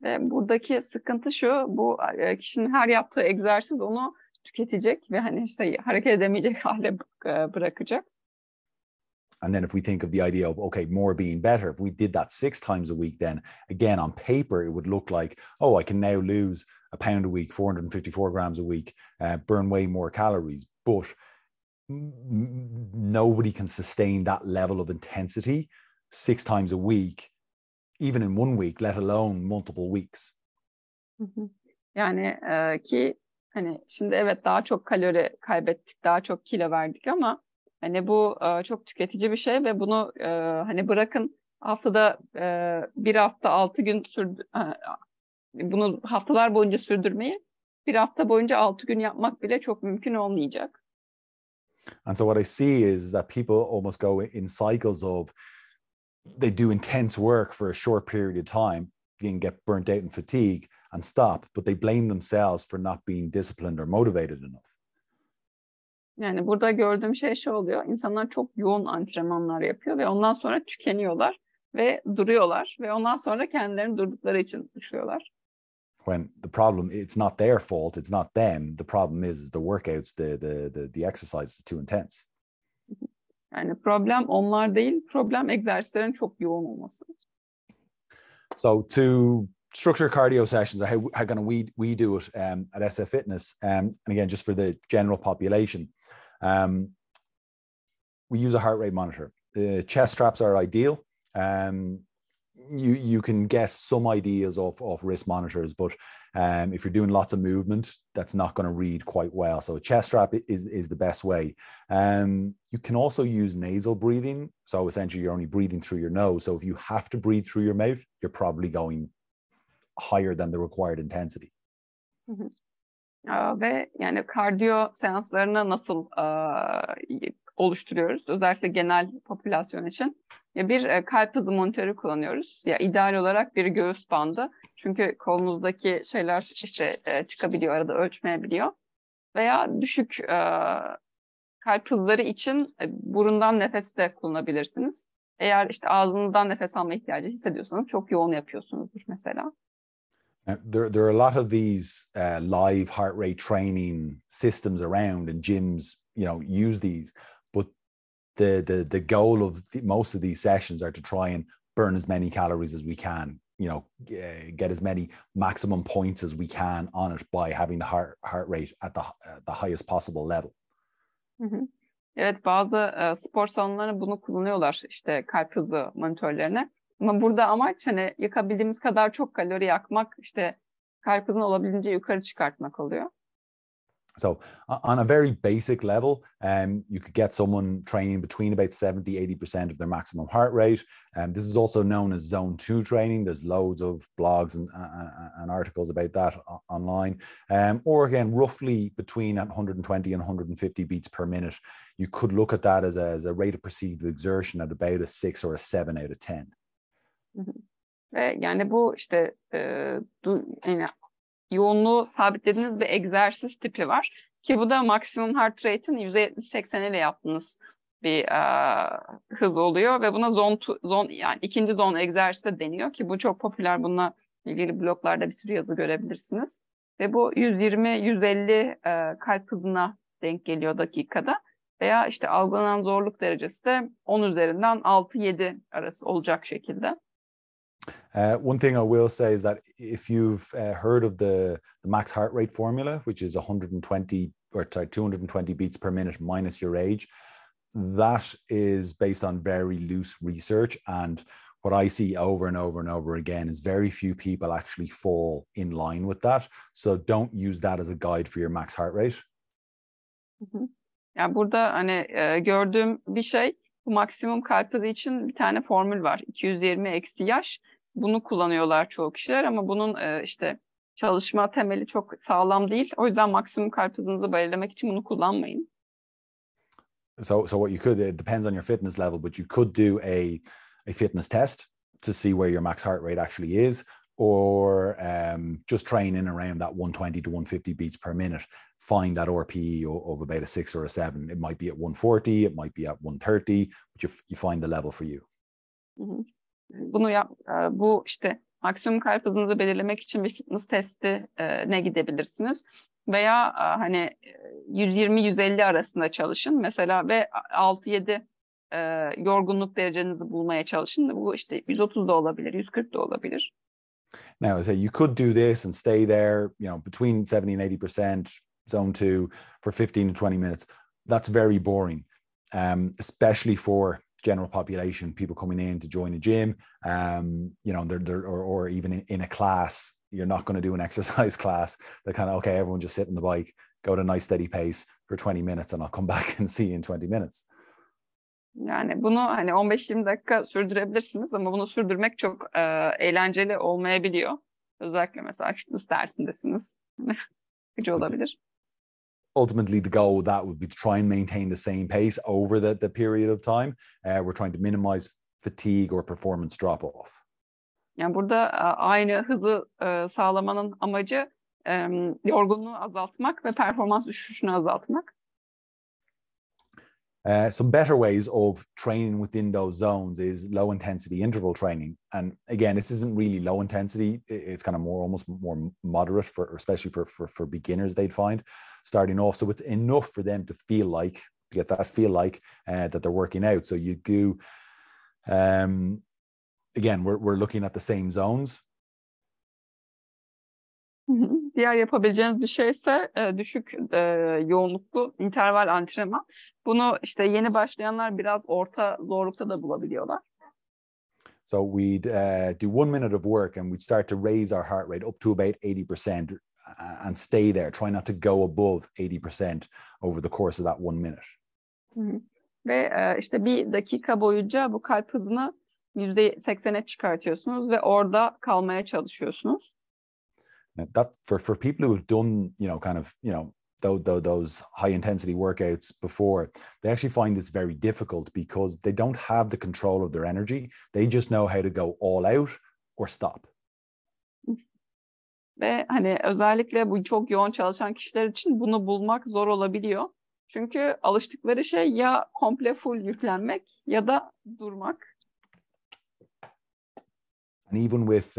S1: Ve buradaki sıkıntı şu, bu kişinin her yaptığı egzersiz onu tüketecek ve hani işte hareket edemeyecek hale bırakacak.
S2: And then if we think of the idea of, okay, more being better, if we did that 6 times a week, then again, on paper, it would look like, oh, I can now lose a pound a week, 454 grams a week, burn way more calories. But nobody can sustain that level of intensity 6 times a week, even in 1 week, let alone multiple weeks.
S1: Yani ki hani şimdi evet daha çok kalori kaybettik, daha çok kilo verdik ama hani bu çok tüketici bir şey ve bunu hani bırakın haftada bir hafta 6 gün bunu haftalar boyunca sürdürmeyi, bir hafta boyunca 6 gün yapmak bile çok mümkün olmayacak.
S2: And so what I see is that people almost go in cycles of, they do intense work for a short period of time, then get burnt out and fatigue and stop, but they blame themselves for not being disciplined or motivated enough.
S1: Yani burada gördüğüm şey şu oluyor. İnsanlar çok yoğun antrenmanlar yapıyor ve ondan sonra tükeniyorlar ve duruyorlar ve ondan sonra kendilerini durdukları için suçluyorlar.
S2: When the problem, it's not their fault, it's not them. The problem is the workouts, the exercise is too intense.
S1: Yani problem onlar değil, problem egzersizlerin çok yoğun olması.
S2: So to structure cardio sessions, how can we do it at SF Fitness? And again, just for the general population, we use a heart rate monitor. The chest straps are ideal. You can get some ideas of wrist monitors, but if you're doing lots of movement, that's not going to read quite well. So a chest strap is the best way. You can also use nasal breathing. So essentially you're only breathing through your nose. So if you have to breathe through your mouth, you're probably going higher than the required intensity.
S1: Ve yani kardiyo seanslarını nasıl oluşturuyoruz? Özellikle genel popülasyon için. Bir kalp hızı monitörü kullanıyoruz. Ya ideal olarak bir göğüs bandı. Çünkü kolunuzdaki şeyler işte çıkabiliyor, arada ölçmeyebiliyor. Veya düşük kalp hızları için burundan nefes de kullanabilirsiniz. Eğer işte ağzınızdan nefes alma ihtiyacı hissediyorsanız çok yoğun yapıyorsunuzdur mesela.
S2: There are a lot of these live heart rate training systems around, and gyms, use these. But the goal of most of these sessions are to try and burn as many calories as we can. Get as many maximum points as we can on it by having the heart rate at the highest possible level.
S1: Evet, bazı spor salonları bunu kullanıyorlar işte kalp hızı monitörlerine. Ama burada amaç hani yakabildiğimiz kadar çok kalori yakmak, işte kalp hızını olabildiğince yukarı çıkartmak oluyor.
S2: So on a very basic level, you could get someone training between about 70-80% of their maximum heart rate. This is also known as zone 2 training. There's loads of blogs and articles about that online. Or again, roughly between 120 and 150 beats per minute. You could look at that as a rate of perceived exertion at about a 6 or a 7 out of 10.
S1: Ve yani bu işte yani yoğunluğu sabitlediğiniz bir egzersiz tipi var. Ki bu da maksimum heart rate'in %70-80 ile yaptığınız bir hız oluyor ve buna yani ikinci zone egzersizi deniyor ki bu çok popüler. Bununla ilgili bloglarda bir sürü yazı görebilirsiniz. ve bu 120-150 kalp hızına denk geliyor dakikada. Veya işte algılanan zorluk derecesi de 10 üzerinden 6-7 arası olacak şekilde.
S2: One thing I will say is that if you've heard of the max heart rate formula, which is 220 beats per minute minus your age, that is based on very loose research. And what I see over and over and over again is very few people actually fall in line with that. So don't use that as a guide for your max heart rate.
S1: Yani burada hani gördüğüm bir şey, bu maksimum kalp hızı için bir tane formül var. 220 eksi yaş. Bunu kullanıyorlar çoğu kişiler ama bunun işte çalışma temeli çok sağlam değil. O yüzden maksimum kalp hızınızı belirlemek için bunu kullanmayın.
S2: So what you could, it depends on your fitness level, but you could do a fitness test to see where your max heart rate actually is, or just train in around that 120 to 150 beats per minute. Find that RPE of about a 6 or a 7. It might be at 140, it might be at 130, but you find the level for you.
S1: Bunu bu işte maksimum kalp hızınızı belirlemek için bir fitness testi ne gidebilirsiniz. Veya hani 120-150 arasında çalışın mesela ve 6-7 yorgunluk derecenizi bulmaya çalışın. Bu işte 130 da olabilir, 140 da olabilir.
S2: Now, I say you could do this and stay there, between 70 and 80%, zone 2 for 15 to 20 minutes. That's very boring, especially for general population, people coming in to join a gym, or even in a class. You're not going to do an exercise class. They're kind of, okay, everyone just sit on the bike, go at a nice steady pace for 20 minutes and I'll come back and see you in 20 minutes.
S1: Yani bunu hani 15-20 dakika sürdürebilirsiniz ama bunu sürdürmek çok eğlenceli olmayabiliyor. Özellikle mesela fitness dersindesiniz. Gücü olabilir.
S2: Ultimately, the goal that would be to try and maintain the same pace over the period of time. We're trying to minimize fatigue or performance drop off.
S1: Yani burada aynı hızı sağlamanın amacı yorgunluğu azaltmak ve performans düşüşünü azaltmak.
S2: Some better ways of training within those zones is low intensity interval training. And again, this isn't really low intensity. It's kind of almost more moderate especially for beginners, they'd find starting off. So it's enough for them to get that feel like that they're working out. So you do, again, we're looking at the same zones.
S1: Diğer yapabileceğiniz bir şey ise düşük yoğunluklu interval antrenman. Bunu işte yeni başlayanlar biraz orta zorlukta da bulabiliyorlar.
S2: So we'd do 1 minute of work and we'd start to raise our heart rate up to about 80% and stay there. Try not to go above 80% over the course of that 1 minute.
S1: Ve işte bir dakika boyunca bu kalp hızını %80'e çıkartıyorsunuz ve orada kalmaya çalışıyorsunuz.
S2: That for people who have done, those high intensity workouts before, they actually find this very difficult because they don't have the control of their energy. They just know how to go all out or stop.
S1: Ve hani özellikle bu çok yoğun çalışan kişiler için bunu bulmak zor olabiliyor. Çünkü alıştıkları şey ya komple full yüklenmek ya da durmak.
S2: And even with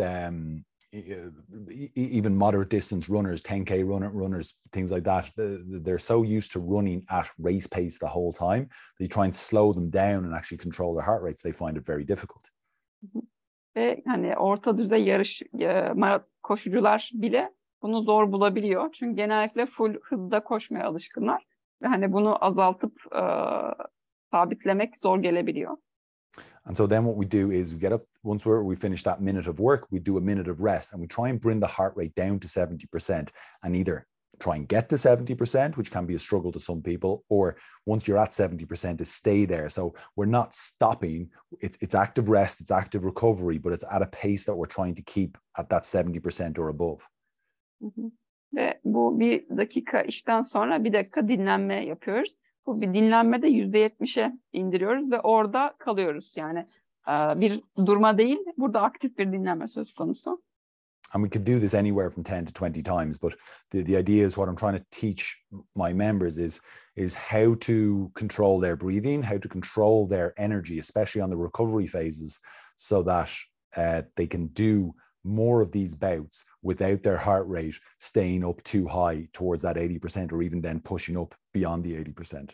S2: even moderate distance runners, 10K runners, things like that, they're so used to running at race pace the whole time that you try and slow them down and actually control their heart rates, they find it very difficult.
S1: Ve hani orta düzey koşucular bile bunu zor bulabiliyor. Çünkü genellikle full hızda koşmaya alışkınlar. Ve hani bunu azaltıp sabitlemek zor gelebiliyor.
S2: And so then what we do is we get up, once we finish that minute of work, we do a minute of rest and we try and bring the heart rate down to 70% and either try and get to 70%, which can be a struggle to some people, or once you're at 70% to stay there. So we're not stopping. It's active rest, it's active recovery, but it's at a pace that we're trying to keep at that 70% or above.
S1: Ve bu bir dakika işten sonra bir dakika dinlenme yapıyoruz. Bu bir dinlenmede %70'e indiriyoruz ve orada kalıyoruz. Yani bir durma değil, burada aktif bir dinlenme söz konusu.
S2: And we could do this anywhere from 10 to 20 times, but the idea is what I'm trying to teach my members is how to control their breathing, how to control their energy, especially on the recovery phases, so that they can do more of these bouts without their heart rate staying up too high towards that 80% or even then pushing up beyond the 80%.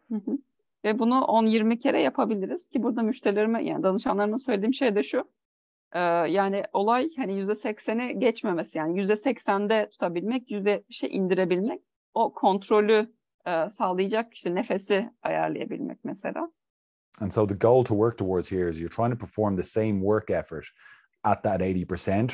S1: Hı hı. Ve bunu 10-20 kere yapabiliriz ki burada müşterilerime, yani danışanlarıma söylediğim şey de şu. Yani olay hani %80'i geçmemesi, yani %80'de tutabilmek, %70'e indirebilmek, o kontrolü sağlayacak, işte nefesi ayarlayabilmek mesela.
S2: And so the goal to work towards here is you're trying to perform the same work effort at that 80%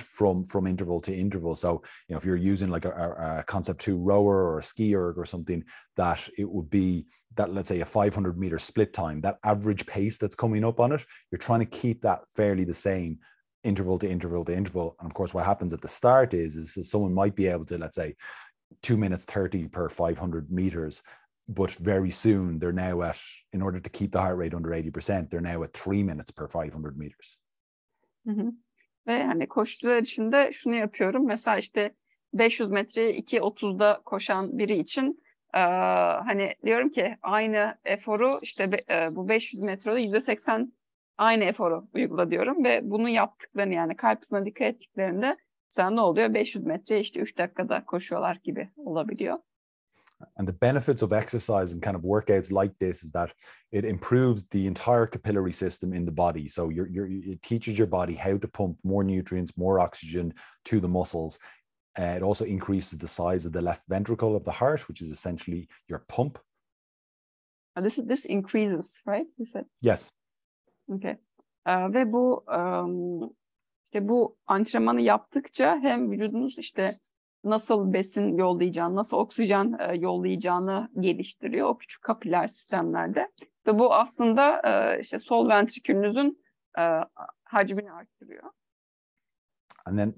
S2: from interval to interval. So, if you're using like a concept 2 rower or a ski erg or something, that it would be that, let's say, a 500 meter split time, that average pace that's coming up on it, you're trying to keep that fairly the same interval to interval to interval. And of course, what happens at the start is someone might be able to, let's say, 2 minutes 30 per 500 meters. But very soon they're now at, in order to keep the heart rate under 80%, they're now at 3 minutes per 500 meters.
S1: Hı hı. Ve hani koşucular için de şunu yapıyorum. Mesela işte 500 metreyi 2.30'da koşan biri için hani diyorum ki aynı eforu işte bu 500 metrede %80 aynı eforu uygula diyorum ve bunu yaptıklarını, yani kalp hızına dikkat ettiklerinde mesela ne oluyor? 500 metre işte 3 dakikada koşuyorlar gibi olabiliyor.
S2: And the benefits of exercise and kind of workouts like this is that it improves the entire capillary system in the body. So it teaches your body how to pump more nutrients, more oxygen to the muscles. It also increases the size of the left ventricle of the heart, which is essentially your pump.
S1: This increases, right? You said.
S2: Yes.
S1: Okay. Ve bu işte bu antrenmanı yaptıkça hem vücudunuz işte nasıl besin yollayacağını, nasıl oksijen yollayacağını geliştiriyor o küçük kapiler sistemlerde. Ve bu aslında işte sol ventrikülünüzün hacmini arttırıyor.
S2: And then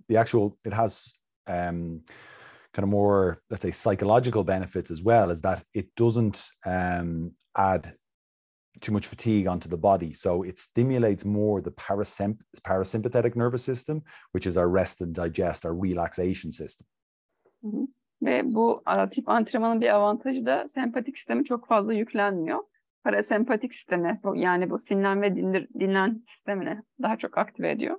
S2: it has kind of more, let's say, psychological benefits as well, is that it doesn't add too much fatigue onto the body. So it stimulates more the parasympathetic nervous system, which is our rest and digest, our relaxation system.
S1: Hı hı. Ve bu tip antrenmanın bir avantajı da sempatik sistemi çok fazla yüklenmiyor. Parasempatik sistemi, yani bu sinirlen ve dinlen sistemini daha çok aktive ediyor.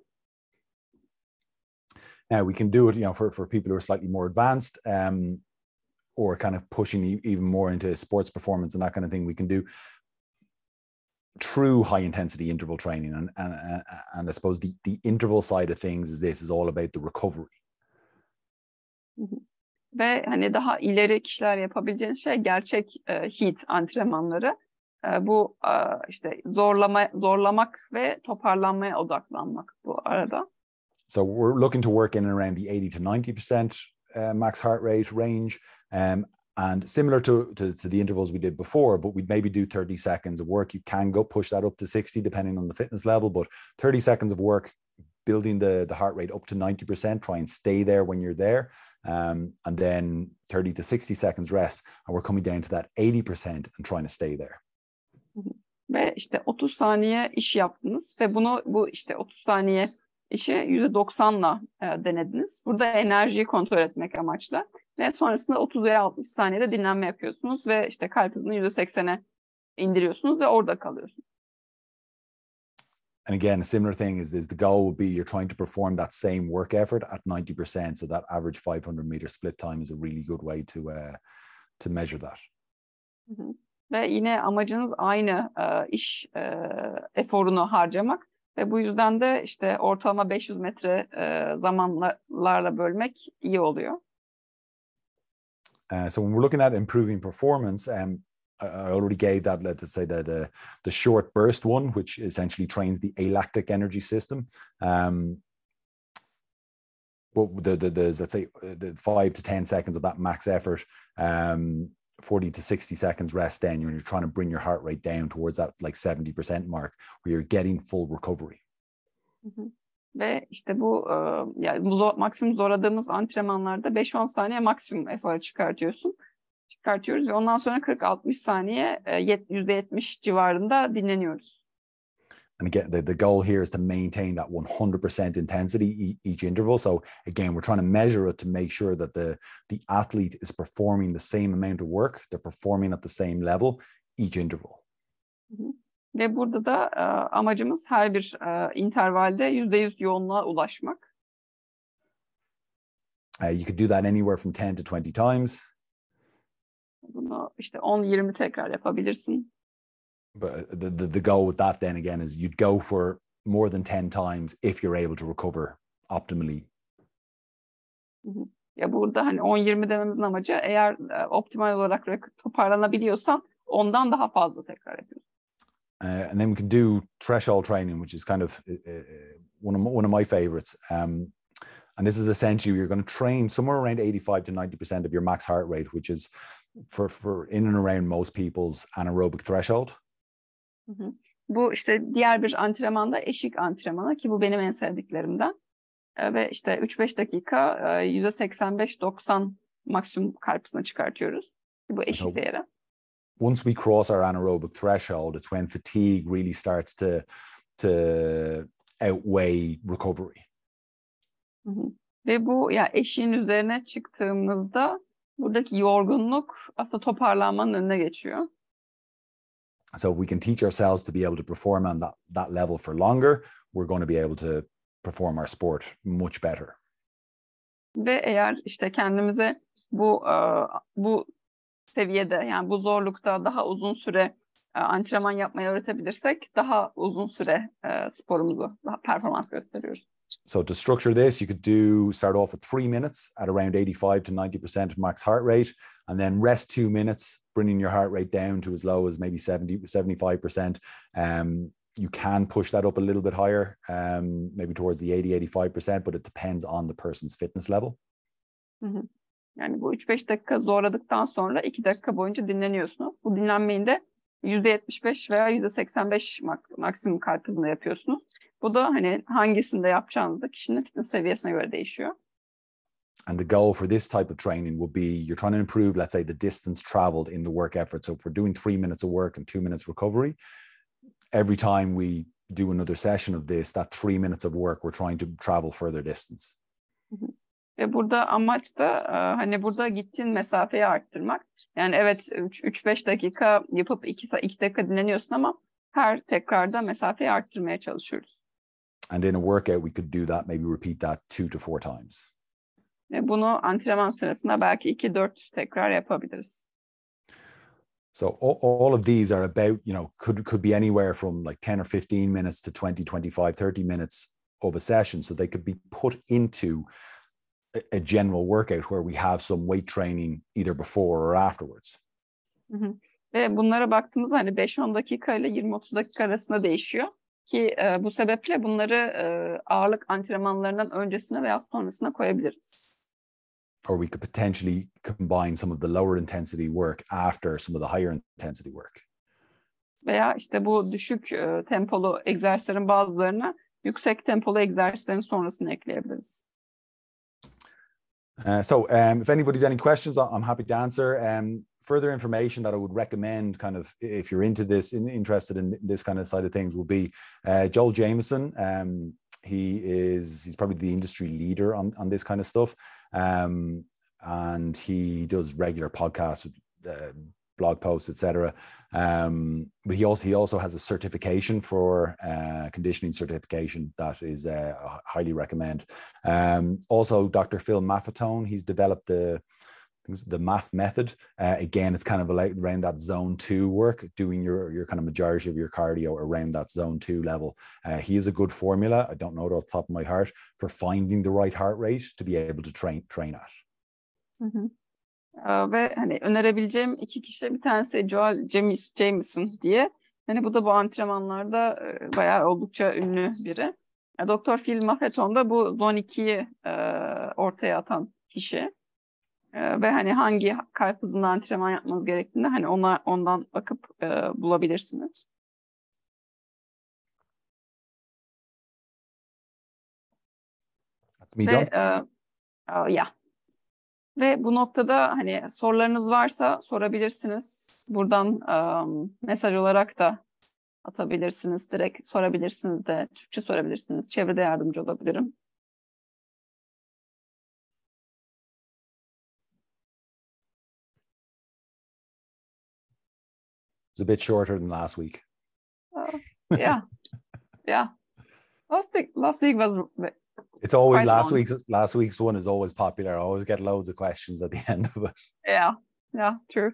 S2: Now we can do it, for people who are slightly more advanced, or kind of pushing even more into sports performance and that kind of thing. We can do true high intensity interval training, and I suppose the interval side of things is all about the recovery.
S1: Hı hı. Ve hani daha ileri kişiler yapabileceğiniz şey gerçek HIIT antrenmanları. Bu işte zorlamak ve toparlanmaya odaklanmak bu arada.
S2: So we're looking to work in and around the 80 to 90% max heart rate range, and similar to the intervals we did before, but we'd maybe do 30 seconds of work. You can go push that up to 60 depending on the fitness level, but 30 seconds of work, building the heart rate up to 90%, try and stay there when you're there. And then 30 to 60 seconds rest, and we're coming down to that 80% and trying to stay there.
S1: Ve işte 30 saniye iş yaptınız ve bu işte 30 saniye işi %90'la denediniz. Burada enerjiyi kontrol etmek amaçla ve sonrasında 30 veya 60 saniyede dinlenme yapıyorsunuz ve işte kalp hızını %80'e indiriyorsunuz ve orada kalıyorsunuz.
S2: And again, a similar thing is the goal would be you're trying to perform that same work effort at 90%. So that average 500 meter split time is a really good way to measure that.
S1: Hı hı. Ve yine amacınız aynı iş eforunu harcamak ve bu yüzden de işte ortalama 500 metre zamanlarla bölmek iyi oluyor.
S2: So when we're looking at improving performance, I already gave that, let's say, the short burst one, which essentially trains the alactic energy system. But there's, let's say, the 5 to 10 seconds of that max effort, 40 to 60 seconds rest, then you're trying to bring your heart rate down towards that like 70% mark where you're getting full recovery.
S1: Hı hı. Ve işte bu yani maksimum zorladığımız antrenmanlarda 5-10 saniye maksimum efor çıkartıyoruz ve ondan sonra 40-60 saniye %70 civarında dinleniyoruz.
S2: And again, the goal here is to maintain that 100% intensity each interval. So again, we're trying to measure it to make sure that the athlete is performing the same amount of work. They're performing at the same level each interval.
S1: Hı hı. Ve burada da amacımız her bir intervalde %100 yoğunluğa ulaşmak.
S2: You could do that anywhere from 10 to 20 times.
S1: Bunu işte 10-20 tekrar yapabilirsin.
S2: But the goal with that then again is you'd go for more than 10 times if you're able to recover optimally.
S1: Ya burada hani 10-20 dememizin amacı eğer optimal olarak toparlanabiliyorsan ondan daha fazla tekrar yapıyorsun.
S2: And then we can do threshold training, which is kind of one of my favorites. And this is essentially you're going to train somewhere around 85 to 90% of your max heart rate, which is for in and around most people's anaerobic threshold.
S1: Bu işte diğer bir antrenmanda eşik antrenmanı ki bu benim en sevdiklerimden. Ve işte 3-5 dakika %85-90 maksimum kalp hızına çıkartıyoruz. Bu eşik değeri.
S2: Once we cross our anaerobic threshold, it's when fatigue really starts to outweigh recovery.
S1: Ve bu ya eşiğin üzerine çıktığımızda buradaki yorgunluk aslında toparlanmanın önüne geçiyor.
S2: So if we can teach ourselves to be able to perform on that level for longer, we're going to be able to perform our sport much better.
S1: Ve eğer işte kendimize bu seviyede yani bu zorlukta daha uzun süre antrenman yapmayı öğretebilirsek daha uzun süre sporumuzu daha performans gösteriyoruz.
S2: So to structure this, you could start off with 3 minutes at around 85 to 90% max heart rate, and then rest 2 minutes, bringing your heart rate down to as low as maybe 75%. You can push that up a little bit higher, maybe towards the 80-85%, but it depends on the person's fitness level.
S1: Yani bu 3-5 dakika zorladıktan sonra 2 dakika boyunca dinleniyorsunuz. Bu dinlenmeyi de %75 veya %85 maksimum kalp hızında yapıyorsunuz. Bu da hani hangisinde yapacağınız da kişinin fitness seviyesine göre değişiyor.
S2: And the goal for this type of training will be you're trying to improve, let's say, the distance traveled in the work effort. So if we're doing 3 minutes of work and 2 minutes recovery, every time we do another session of this, that 3 minutes of work, we're trying to travel further distance.
S1: Ve burada amaç da hani burada gittiğin mesafeyi arttırmak. Yani evet 3-5 dakika yapıp 2 dakika dinleniyorsun ama her tekrarda mesafeyi arttırmaya çalışıyoruz.
S2: And in a workout, we could do that, maybe repeat that 2 to 4 times.
S1: Ve bunu antrenman sırasında belki 2-4 tekrar yapabiliriz.
S2: So all of these are about, could be anywhere from like 10 or 15 minutes to 20, 25, 30 minutes of a session. So they could be put into a general workout where we have some weight training either before or afterwards.
S1: Ve bunlara baktığımızda hani 5-10 dakika ile 20-30 dakika arasında değişiyor. Ki bu sebeple bunları ağırlık antrenmanlarından öncesine veya sonrasına koyabiliriz.
S2: Or we could potentially combine some of the lower intensity work after some of the higher intensity work.
S1: Veya işte bu düşük tempolu egzersizlerin bazılarını yüksek tempolu egzersizlerin sonrasına ekleyebiliriz.
S2: So if anybody's any questions, I'm happy to answer. Further information that I would recommend, kind of, if you're into this, interested in this kind of side of things, will be Joel Jameson. He's probably the industry leader on this kind of stuff, and he does regular podcasts, blog posts, etc. But he also has a certification for conditioning certification that is highly recommend. Also, Dr. Phil Maffetone, he's developed the MAF method. Again, it's kind of around that zone 2 work, doing your kind of majority of your cardio around that zone 2 level. He has a good formula, I don't know it off the top of my heart, for finding the right heart rate to be able to train at.
S1: Ve hani önerebileceğim 2 kişi, bir tanesi Joel Jameson diye. Hani bu da bu antrenmanlarda bayağı oldukça ünlü biri. Dr. Phil Maffetone da bu zone 2'yi ortaya atan kişi. Ve hani hangi kalp hızında antrenman yapmanız gerektiğinde hani ondan bakıp bulabilirsiniz.
S2: That's me done.
S1: Ve bu noktada hani sorularınız varsa sorabilirsiniz. Buradan mesaj olarak da atabilirsiniz. Direkt sorabilirsiniz de. Türkçe sorabilirsiniz. Çevrede yardımcı olabilirim.
S2: It's a bit shorter than last week.
S1: Yeah. Last week was
S2: It's always
S1: quite
S2: last week's one is always popular. I always get loads of questions at the end of it.
S1: Yeah, true.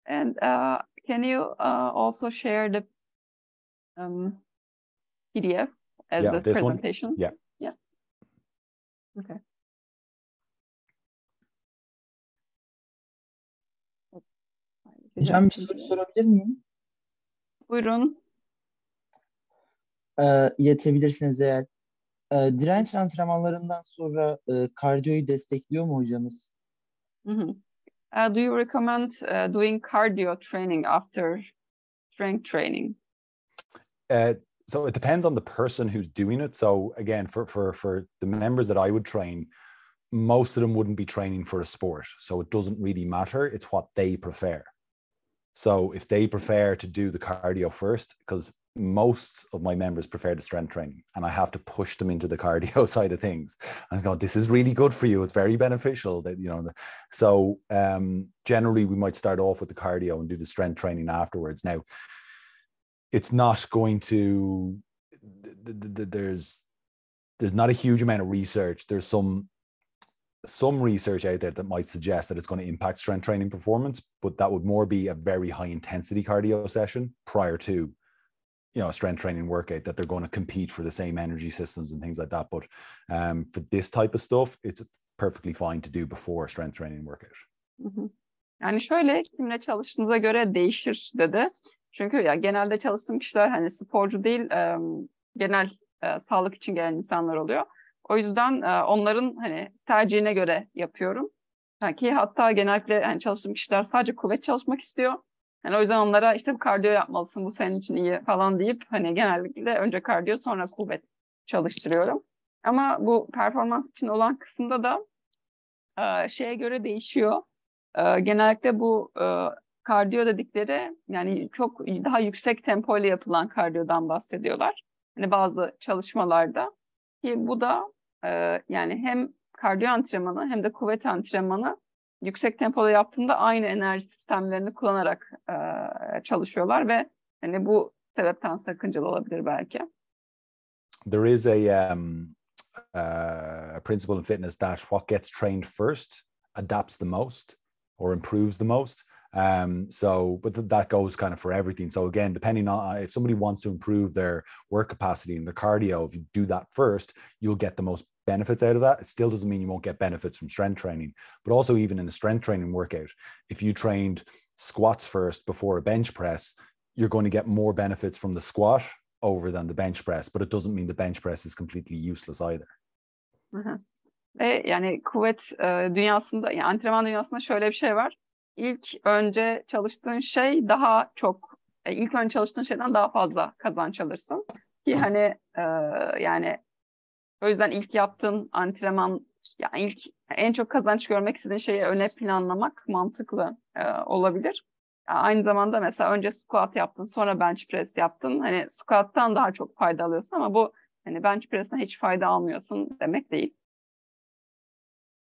S1: And can you also share the PDF as the
S2: this
S1: presentation?
S2: One? Yeah.
S1: Yeah. Okay.
S3: Hocam bir soru sorabilir miyim?
S1: Buyurun.
S3: İletebilirsiniz eğer. Direnç antrenmanlarından sonra kardiyoyu destekliyor mu hocamız?
S1: Do you recommend doing cardio training after strength training?
S2: So it depends on the person who's doing it. So again, for the members that I would train, most of them wouldn't be training for a sport. So it doesn't really matter. It's what they prefer. So if they prefer to do the cardio first, because most of my members prefer the strength training and I have to push them into the cardio side of things. I go, this is really good for you. It's very beneficial that, so generally we might start off with the cardio and do the strength training afterwards. Now, it's not going to, there's not a huge amount of research. There's some research out there that might suggest that it's going to impact strength training performance, but that would more be a very high intensity cardio session prior to, a strength training workout, that they're going to compete for the same energy systems and things like that. But for this type of stuff, it's perfectly fine to do before a strength training workout.
S1: Yani şöyle, kimle çalıştığınıza göre değişir dedi. Çünkü ya genelde çalıştığım kişiler hani sporcu değil, genel sağlık için gelen insanlar oluyor. O yüzden onların hani tercihine göre yapıyorum. Ki hatta genellikle hani çalıştığım kişiler sadece kuvvet çalışmak istiyor. Yani o yüzden onlara işte bu kardiyo yapmalısın, bu senin için iyi falan deyip hani genellikle önce kardiyo sonra kuvvet çalıştırıyorum. Ama bu performans için olan kısımda da şeye göre değişiyor. Genellikle bu kardiyo dedikleri yani çok daha yüksek tempo ile yapılan kardiyodan bahsediyorlar. Hani bazı çalışmalarda ki bu da yani hem kardiyo antrenmanı hem de kuvvet antrenmanı yüksek tempoda yaptığında aynı enerji sistemlerini kullanarak çalışıyorlar ve hani bu sebepten sakıncalı olabilir belki.
S2: There is a principle in fitness that what gets trained first adapts the most or improves the most. But that goes kind of for everything. So again, depending on if somebody wants to improve their work capacity and their cardio, if you do that first, you'll get the most benefits out of that. It still doesn't mean you won't get benefits from strength training, but also even in a strength training workout, if you trained squats first before a bench press, you're going to get more benefits from the squat over than the bench press, but it doesn't mean the bench press is completely useless either.
S1: Ve yani kuvvet dünyasında, yani antrenman dünyasında şöyle bir şey var. İlk önce çalıştığın şey daha çok, ilk önce çalıştığın şeyden daha fazla kazanç alırsın. Ki hani yani o yüzden ilk yaptığın antrenman, yani en çok kazanç görmek istediğin şeyi öne planlamak mantıklı olabilir. Aynı zamanda mesela önce squat yaptın, sonra bench press yaptın. Hani squat'tan daha çok fayda alıyorsun ama bu hani bench press'ten hiç fayda almıyorsun demek değil.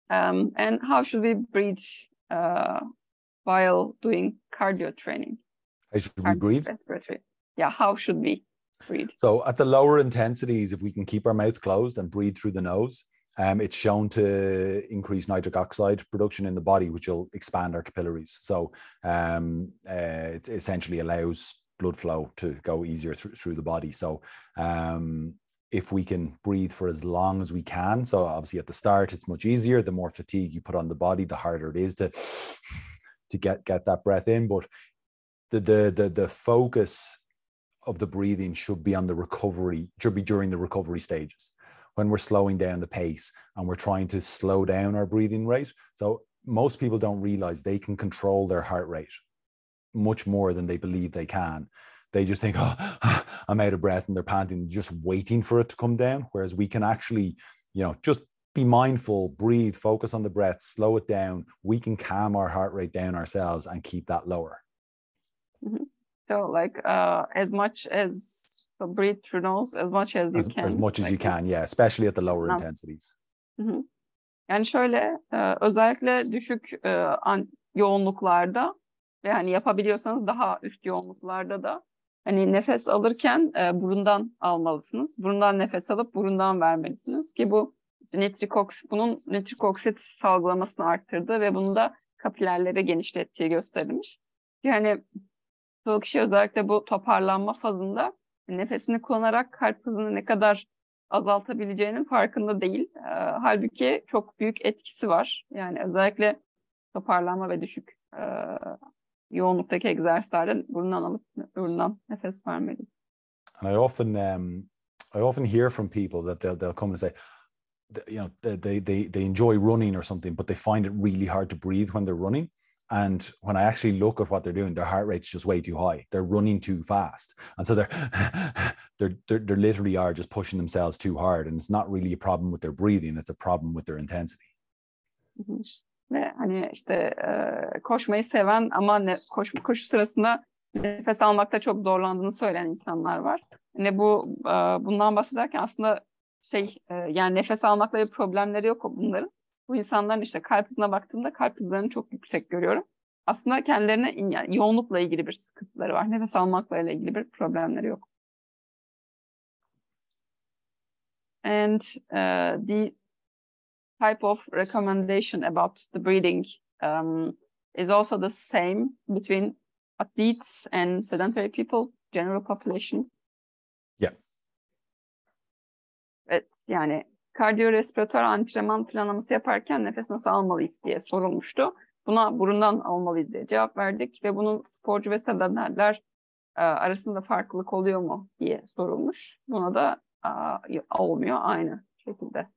S1: And how should we breathe while doing cardio training?
S2: How should we breathe?
S1: Yeah, how should we breathe?
S2: So at the lower intensities, if we can keep our mouth closed and breathe through the nose, it's shown to increase nitric oxide production in the body, which will expand our capillaries. So it essentially allows blood flow to go easier through the body. So if we can breathe for as long as we can, so obviously at the start it's much easier. The more fatigue you put on the body, the harder it is to get that breath in. But the focus of the breathing should be on the recovery, should be during the recovery stages, when we're slowing down the pace and we're trying to slow down our breathing rate. So most people don't realize they can control their heart rate much more than they believe they can. They just think, oh, I'm out of breath, and they're panting, just waiting for it to come down. Whereas we can actually, just be mindful, breathe, focus on the breath, slow it down. We can calm our heart rate down ourselves and keep that lower.
S1: Mm-hmm. So like as much as, so breathe through nose as much as you can.
S2: As much as you can, yeah, especially at the lower intensities.
S1: Hı-hı. Yani şöyle özellikle düşük yoğunluklarda ve hani yapabiliyorsanız daha üst yoğunluklarda da Hani nefes alırken burundan almalısınız. Burundan nefes alıp burundan vermelisiniz ki bu bunun nitrik oksit salgılamasını arttırdığı ve bunu da kapillerleri genişlettiği gösterilmiş. Yani çoğu kişi özellikle bu toparlanma fazında nefesini kullanarak kalp hızını ne kadar azaltabileceğinin farkında değil. Halbuki çok büyük etkisi var. Yani özellikle toparlanma ve düşük yoğunluktaki egzersizlerden burundan alıp burundan nefes vermeli.
S2: And I often hear from people that they'll come and say, you know, they enjoy running or something, but they find it really hard to breathe when they're running. And when I actually look at what they're doing, their heart rate's just way too high. They're running too fast, and so they're literally are just pushing themselves too hard. And it's not really a problem with their breathing; it's a problem with their intensity.
S1: Ve hani işte koşmayı seven ama koşu sırasında nefes almakta çok zorlandığını söyleyen insanlar var. Hani bundan bahsederken aslında yani nefes almakla bir problemleri yok bunların. Bu insanların işte kalp hızına baktığımda kalp hızlarını çok yüksek görüyorum. Aslında kendilerine yani yoğunlukla ilgili bir sıkıntıları var. Nefes almakla ilgili bir problemleri yok. And the type of recommendation about the breathing is also the same between athletes and sedentary people, general population.
S2: Yeah.
S1: Evet, yani kardiyorespiratör antrenman planlaması yaparken nefes nasıl almalıyız diye sorulmuştu. Buna burundan almalıyız diye cevap verdik ve bunun sporcu ve sedenterler arasında farklılık oluyor mu diye sorulmuş. Buna da olmuyor, aynı şekilde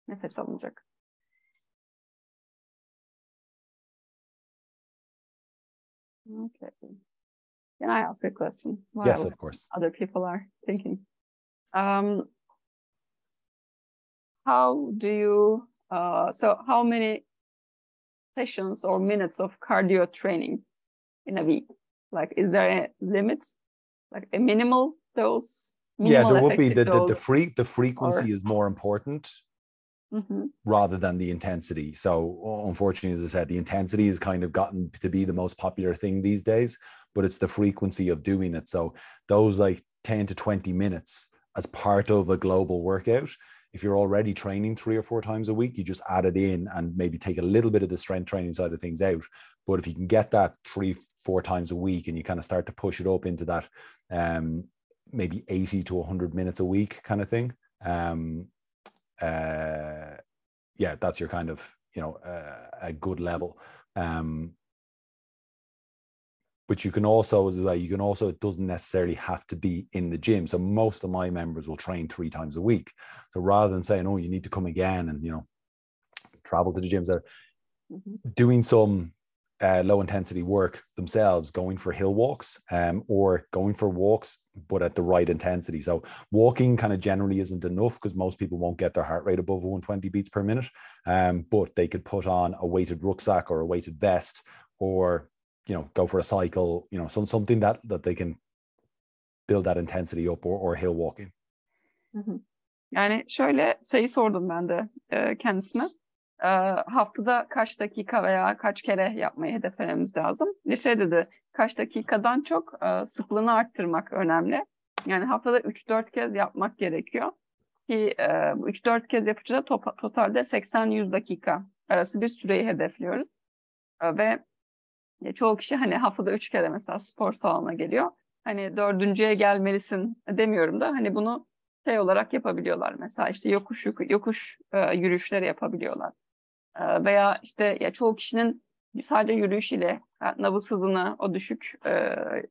S1: nefes alınacak. Okay. Can I ask a question?
S2: Yes, of course.
S1: Other people are thinking. How do you, how many sessions or minutes of cardio training in a week? Like, is there a limit? Like a minimal dose?
S2: Yeah, there would be. The frequency is more important rather than the intensity. So unfortunately, as I said, the intensity has kind of gotten to be the most popular thing these days, but it's the frequency of doing it. So those like 10 to 20 minutes as part of a global workout, if you're already training 3 or 4 times a week, you just add it in and maybe take a little bit of the strength training side of things out. But if you can get that 3-4 times a week and you kind of start to push it up into that maybe 80 to 100 minutes a week kind of thing, yeah, that's your kind of, you know, a good level. But you can also, as well, it doesn't necessarily have to be in the gym. So most of my members will train 3 times a week. So rather than saying, oh, you need to come again and, you know, travel to the gyms, they're doing some low intensity work themselves, going for hill walks or going for walks, but at the right intensity. So walking kind of generally isn't enough because most people won't get their heart rate above 120 beats per minute. But they could put on a weighted rucksack or a weighted vest, or, you know, go for a cycle, you know, something that they can build that intensity up, or hill walking.
S1: Yani şöyle sordum ben de kendisine. Haftada kaç dakika veya kaç kere yapmayı hedeflememiz lazım. Dedi, kaç dakikadan çok sıklığını arttırmak önemli. Yani haftada 3-4 kez yapmak gerekiyor. Ki 3-4 kez yapınca totalde 80-100 dakika arası bir süreyi hedefliyoruz. Ve çoğu kişi hani haftada 3 kere mesela spor salonuna geliyor. Hani 4.'ye gelmelisin demiyorum da hani bunu olarak yapabiliyorlar. Mesela işte yokuş yürüyüşleri yapabiliyorlar. Veya işte ya çoğu kişinin sadece yürüyüş ile nabız hızını o düşük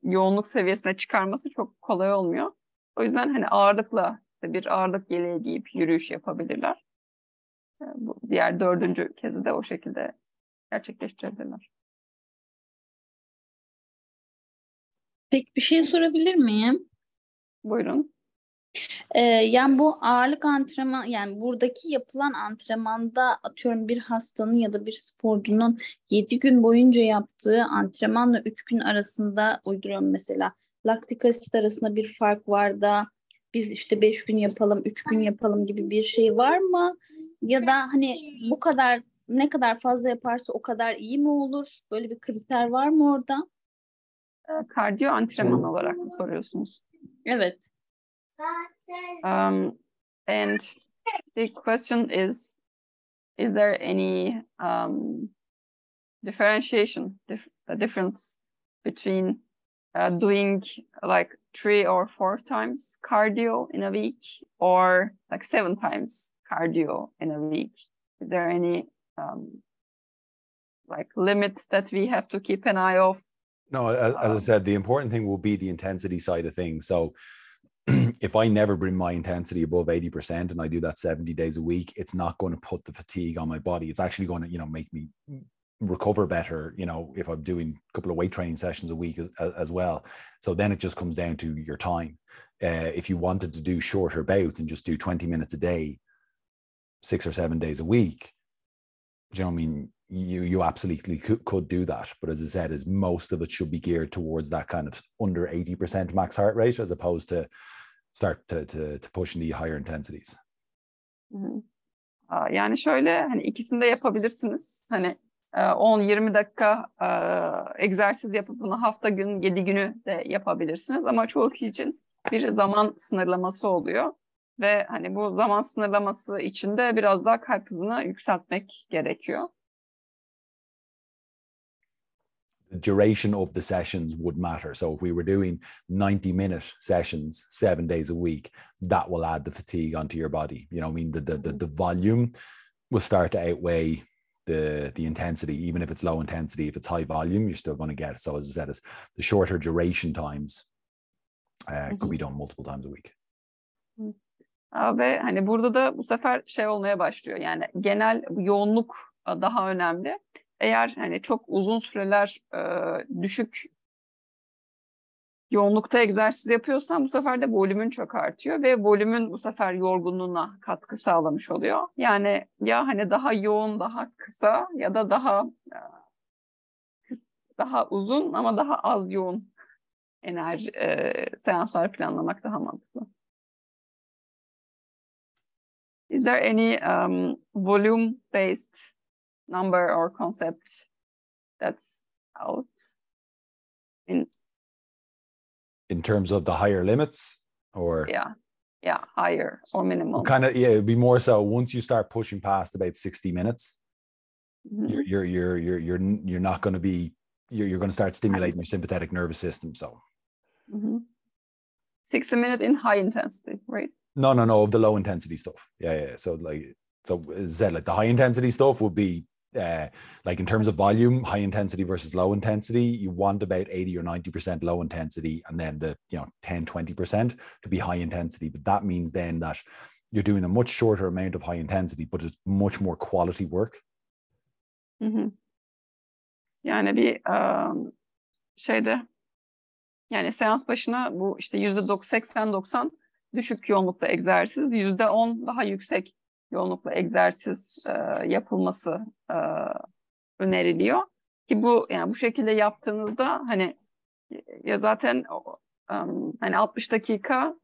S1: yoğunluk seviyesine çıkarması çok kolay olmuyor. O yüzden hani ağırlıkla bir ağırlık yeleği giyip yürüyüş yapabilirler. Bu diğer 4. kezi de o şekilde gerçekleştirebilirler.
S4: Peki bir şey sorabilir miyim?
S1: Buyurun.
S4: Yani bu ağırlık antrenman, yani buradaki yapılan antrenmanda atıyorum bir hastanın ya da bir sporcunun 7 gün boyunca yaptığı antrenmanla 3 gün arasında, uyduruyorum mesela, laktik asit arasında bir fark var da biz işte 5 gün yapalım, 3 gün yapalım gibi bir şey var mı? Ya da hani bu kadar, ne kadar fazla yaparsa o kadar iyi mi olur? Böyle bir kriter var mı orada?
S1: kardiyo antrenman olarak mı soruyorsunuz?
S4: Evet.
S1: And the question is there any differentiation, difference between doing like 3 or 4 times cardio in a week or like 7 times cardio in a week? Is there any like limits that we have to keep an eye of?
S2: No, as I said, the important thing will be the intensity side of things. So if I never bring my intensity above 80% and I do that 70 days a week, it's not going to put the fatigue on my body. It's actually going to, make me recover better, if I'm doing a couple of weight training sessions a week as well. So then it just comes down to your time. If you wanted to do shorter bouts and just do 20 minutes a day, 6 or 7 days a week, do you know what I mean? You absolutely could do that. But as I said, is most of it should be geared towards that kind of under 80% max heart rate, as opposed to start to pushing the higher intensities.
S1: Yani şöyle, hani ikisini de yapabilirsiniz. Hani 10-20 dakika egzersiz yapıp bunu hafta gün 7 günü de yapabilirsiniz. Ama çoğu kişi için bir zaman sınırlaması oluyor. Ve hani bu zaman sınırlaması için de biraz daha kalp hızını yükseltmek gerekiyor.
S2: The duration of the sessions would matter. So if we were doing 90-minute sessions 7 days a week, that will add the fatigue onto your body. You know what I mean? The volume will start to outweigh the intensity. Even if it's low intensity, if it's high volume, you're still going to get it. So as I said, the shorter duration times could be done multiple times a week.
S1: Ve hani burada da bu sefer şey olmaya başlıyor. Yani genel yoğunluk daha önemli. Eğer hani çok uzun süreler düşük yoğunlukta egzersiz yapıyorsan bu sefer de volümün çok artıyor ve volümün bu sefer yorgunluğuna katkı sağlamış oluyor. Yani ya hani daha yoğun, daha kısa ya da daha uzun ama daha az yoğun enerji seanslar planlamak daha mantıklı. Is there any volume-based number or concept that's out
S2: in terms of the higher limits, or
S1: yeah, higher or minimum?
S2: Kind of, yeah, it'd be more so once you start pushing past about 60 minutes, you're not going to be, you're going to start stimulating your sympathetic nervous system. So
S1: 60 minutes in high intensity, right?
S2: No, of the low intensity stuff. Yeah. So as I said, like the high intensity stuff would be like in terms of volume, high intensity versus low intensity, you want about 80 or 90% low intensity, and then the 10-20% to be high intensity. But that means then that you're doing a much shorter amount of high intensity, but it's much more quality work.
S1: Yani bir şeyde, yani seans başına bu işte %80-90 düşük yoğunlukta egzersiz, %10 daha yüksek yoğunlukla egzersiz yapılması öneriliyor. Ki bu yani bu şekilde yaptığınızda hani ya zaten hani 60 dakika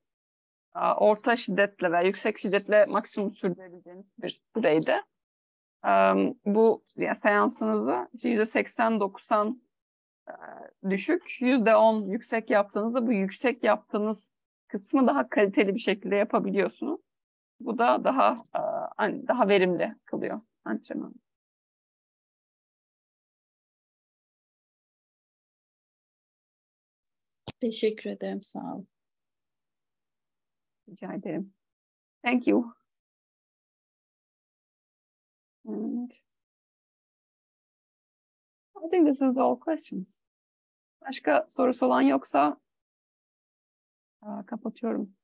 S1: orta şiddetle veya yüksek şiddetle maksimum sürdürebileceğiniz bir süreyde bu yani seansınızı %80-90 düşük, %10 yüksek yaptığınızda bu yüksek yaptığınız kısmı daha kaliteli bir şekilde yapabiliyorsunuz. Bu da daha verimli kılıyor antrenmanı.
S4: Teşekkür ederim, sağ olun.
S1: Rica ederim. Thank you. And I think this is all questions. Başka sorusu olan yoksa kapatıyorum.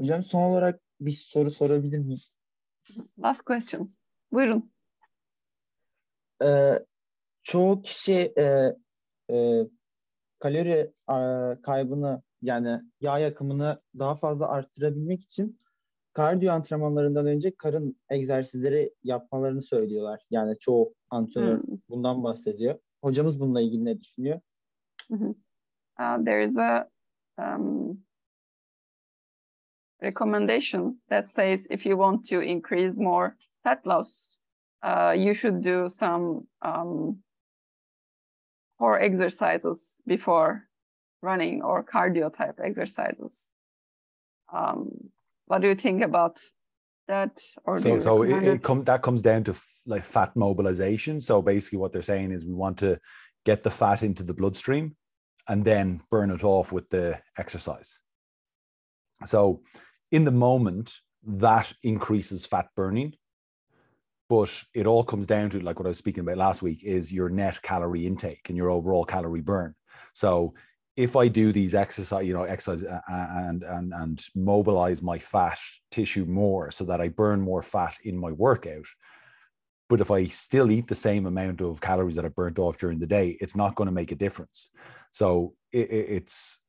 S3: Hocam son olarak bir soru sorabilir miyim?
S1: Last question. Buyurun.
S3: Çoğu kişi kalori kaybını, yani yağ yakımını daha fazla arttırabilmek için kardiyo antrenmanlarından önce karın egzersizleri yapmalarını söylüyorlar. Yani çoğu antrenör bundan bahsediyor. Hocamız bununla ilgili ne düşünüyor?
S1: There is a recommendation that says if you want to increase more fat loss, you should do some core exercises before running or cardio type exercises. What do you think about that? Or
S2: that comes down to like fat mobilization. So basically what they're saying is we want to get the fat into the bloodstream and then burn it off with the exercise. So in the moment, that increases fat burning, but it all comes down to, like what I was speaking about last week, is your net calorie intake and your overall calorie burn. So if I do these exercise and mobilize my fat tissue more so that I burn more fat in my workout, but if I still eat the same amount of calories that I burnt off during the day, it's not going to make a difference. So it's,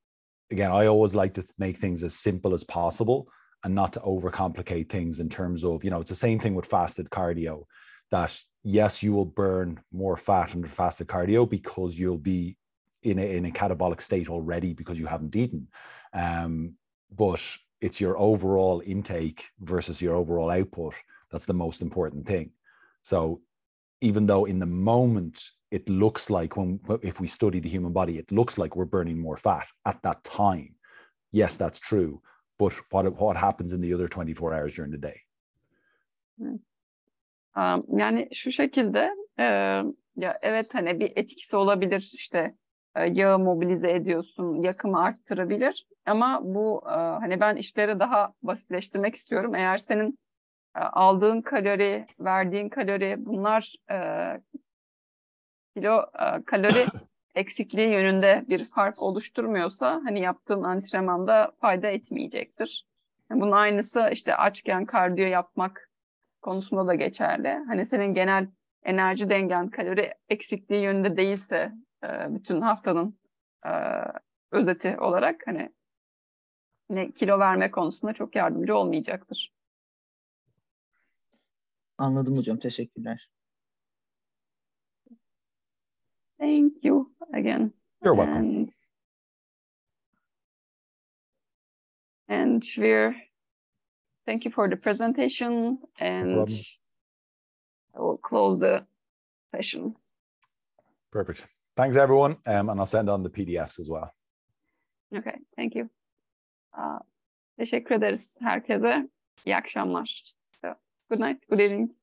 S2: again, I always like to make things as simple as possible and not to overcomplicate things in terms of, it's the same thing with fasted cardio, that yes, you will burn more fat under fasted cardio because you'll be in a catabolic state already because you haven't eaten. But it's your overall intake versus your overall output that's the most important thing. So even though in the moment it looks like, if we study the human body, it looks like we're burning more fat at that time. Yes, that's true. But what happens in the other 24 hours during the day?
S1: Yani şu şekilde, ya evet, hani bir etkisi olabilir, işte yağı mobilize ediyorsun, yakımı arttırabilir, ama bu hani ben işleri daha basitleştirmek istiyorum. Eğer senin aldığın kalori, verdiğin kalori, bunlar kalori eksikliği yönünde bir fark oluşturmuyorsa, hani yaptığın antrenmanda fayda etmeyecektir. Bunun aynısı işte açken kardiyo yapmak konusunda da geçerli. Hani senin genel enerji dengen kalori eksikliği yönünde değilse, bütün haftanın özeti olarak, hani kilo verme konusunda çok yardımcı olmayacaktır.
S3: Anladım hocam. Teşekkürler.
S1: Thank you again.
S2: You're welcome.
S1: And thank you for the presentation, and
S2: No
S1: I will close the session.
S2: Perfect. Thanks everyone, and I'll send on the PDFs as well.
S1: Okay, thank you. Teşekkür ederiz herkese. İyi akşamlar. So, good night, good evening.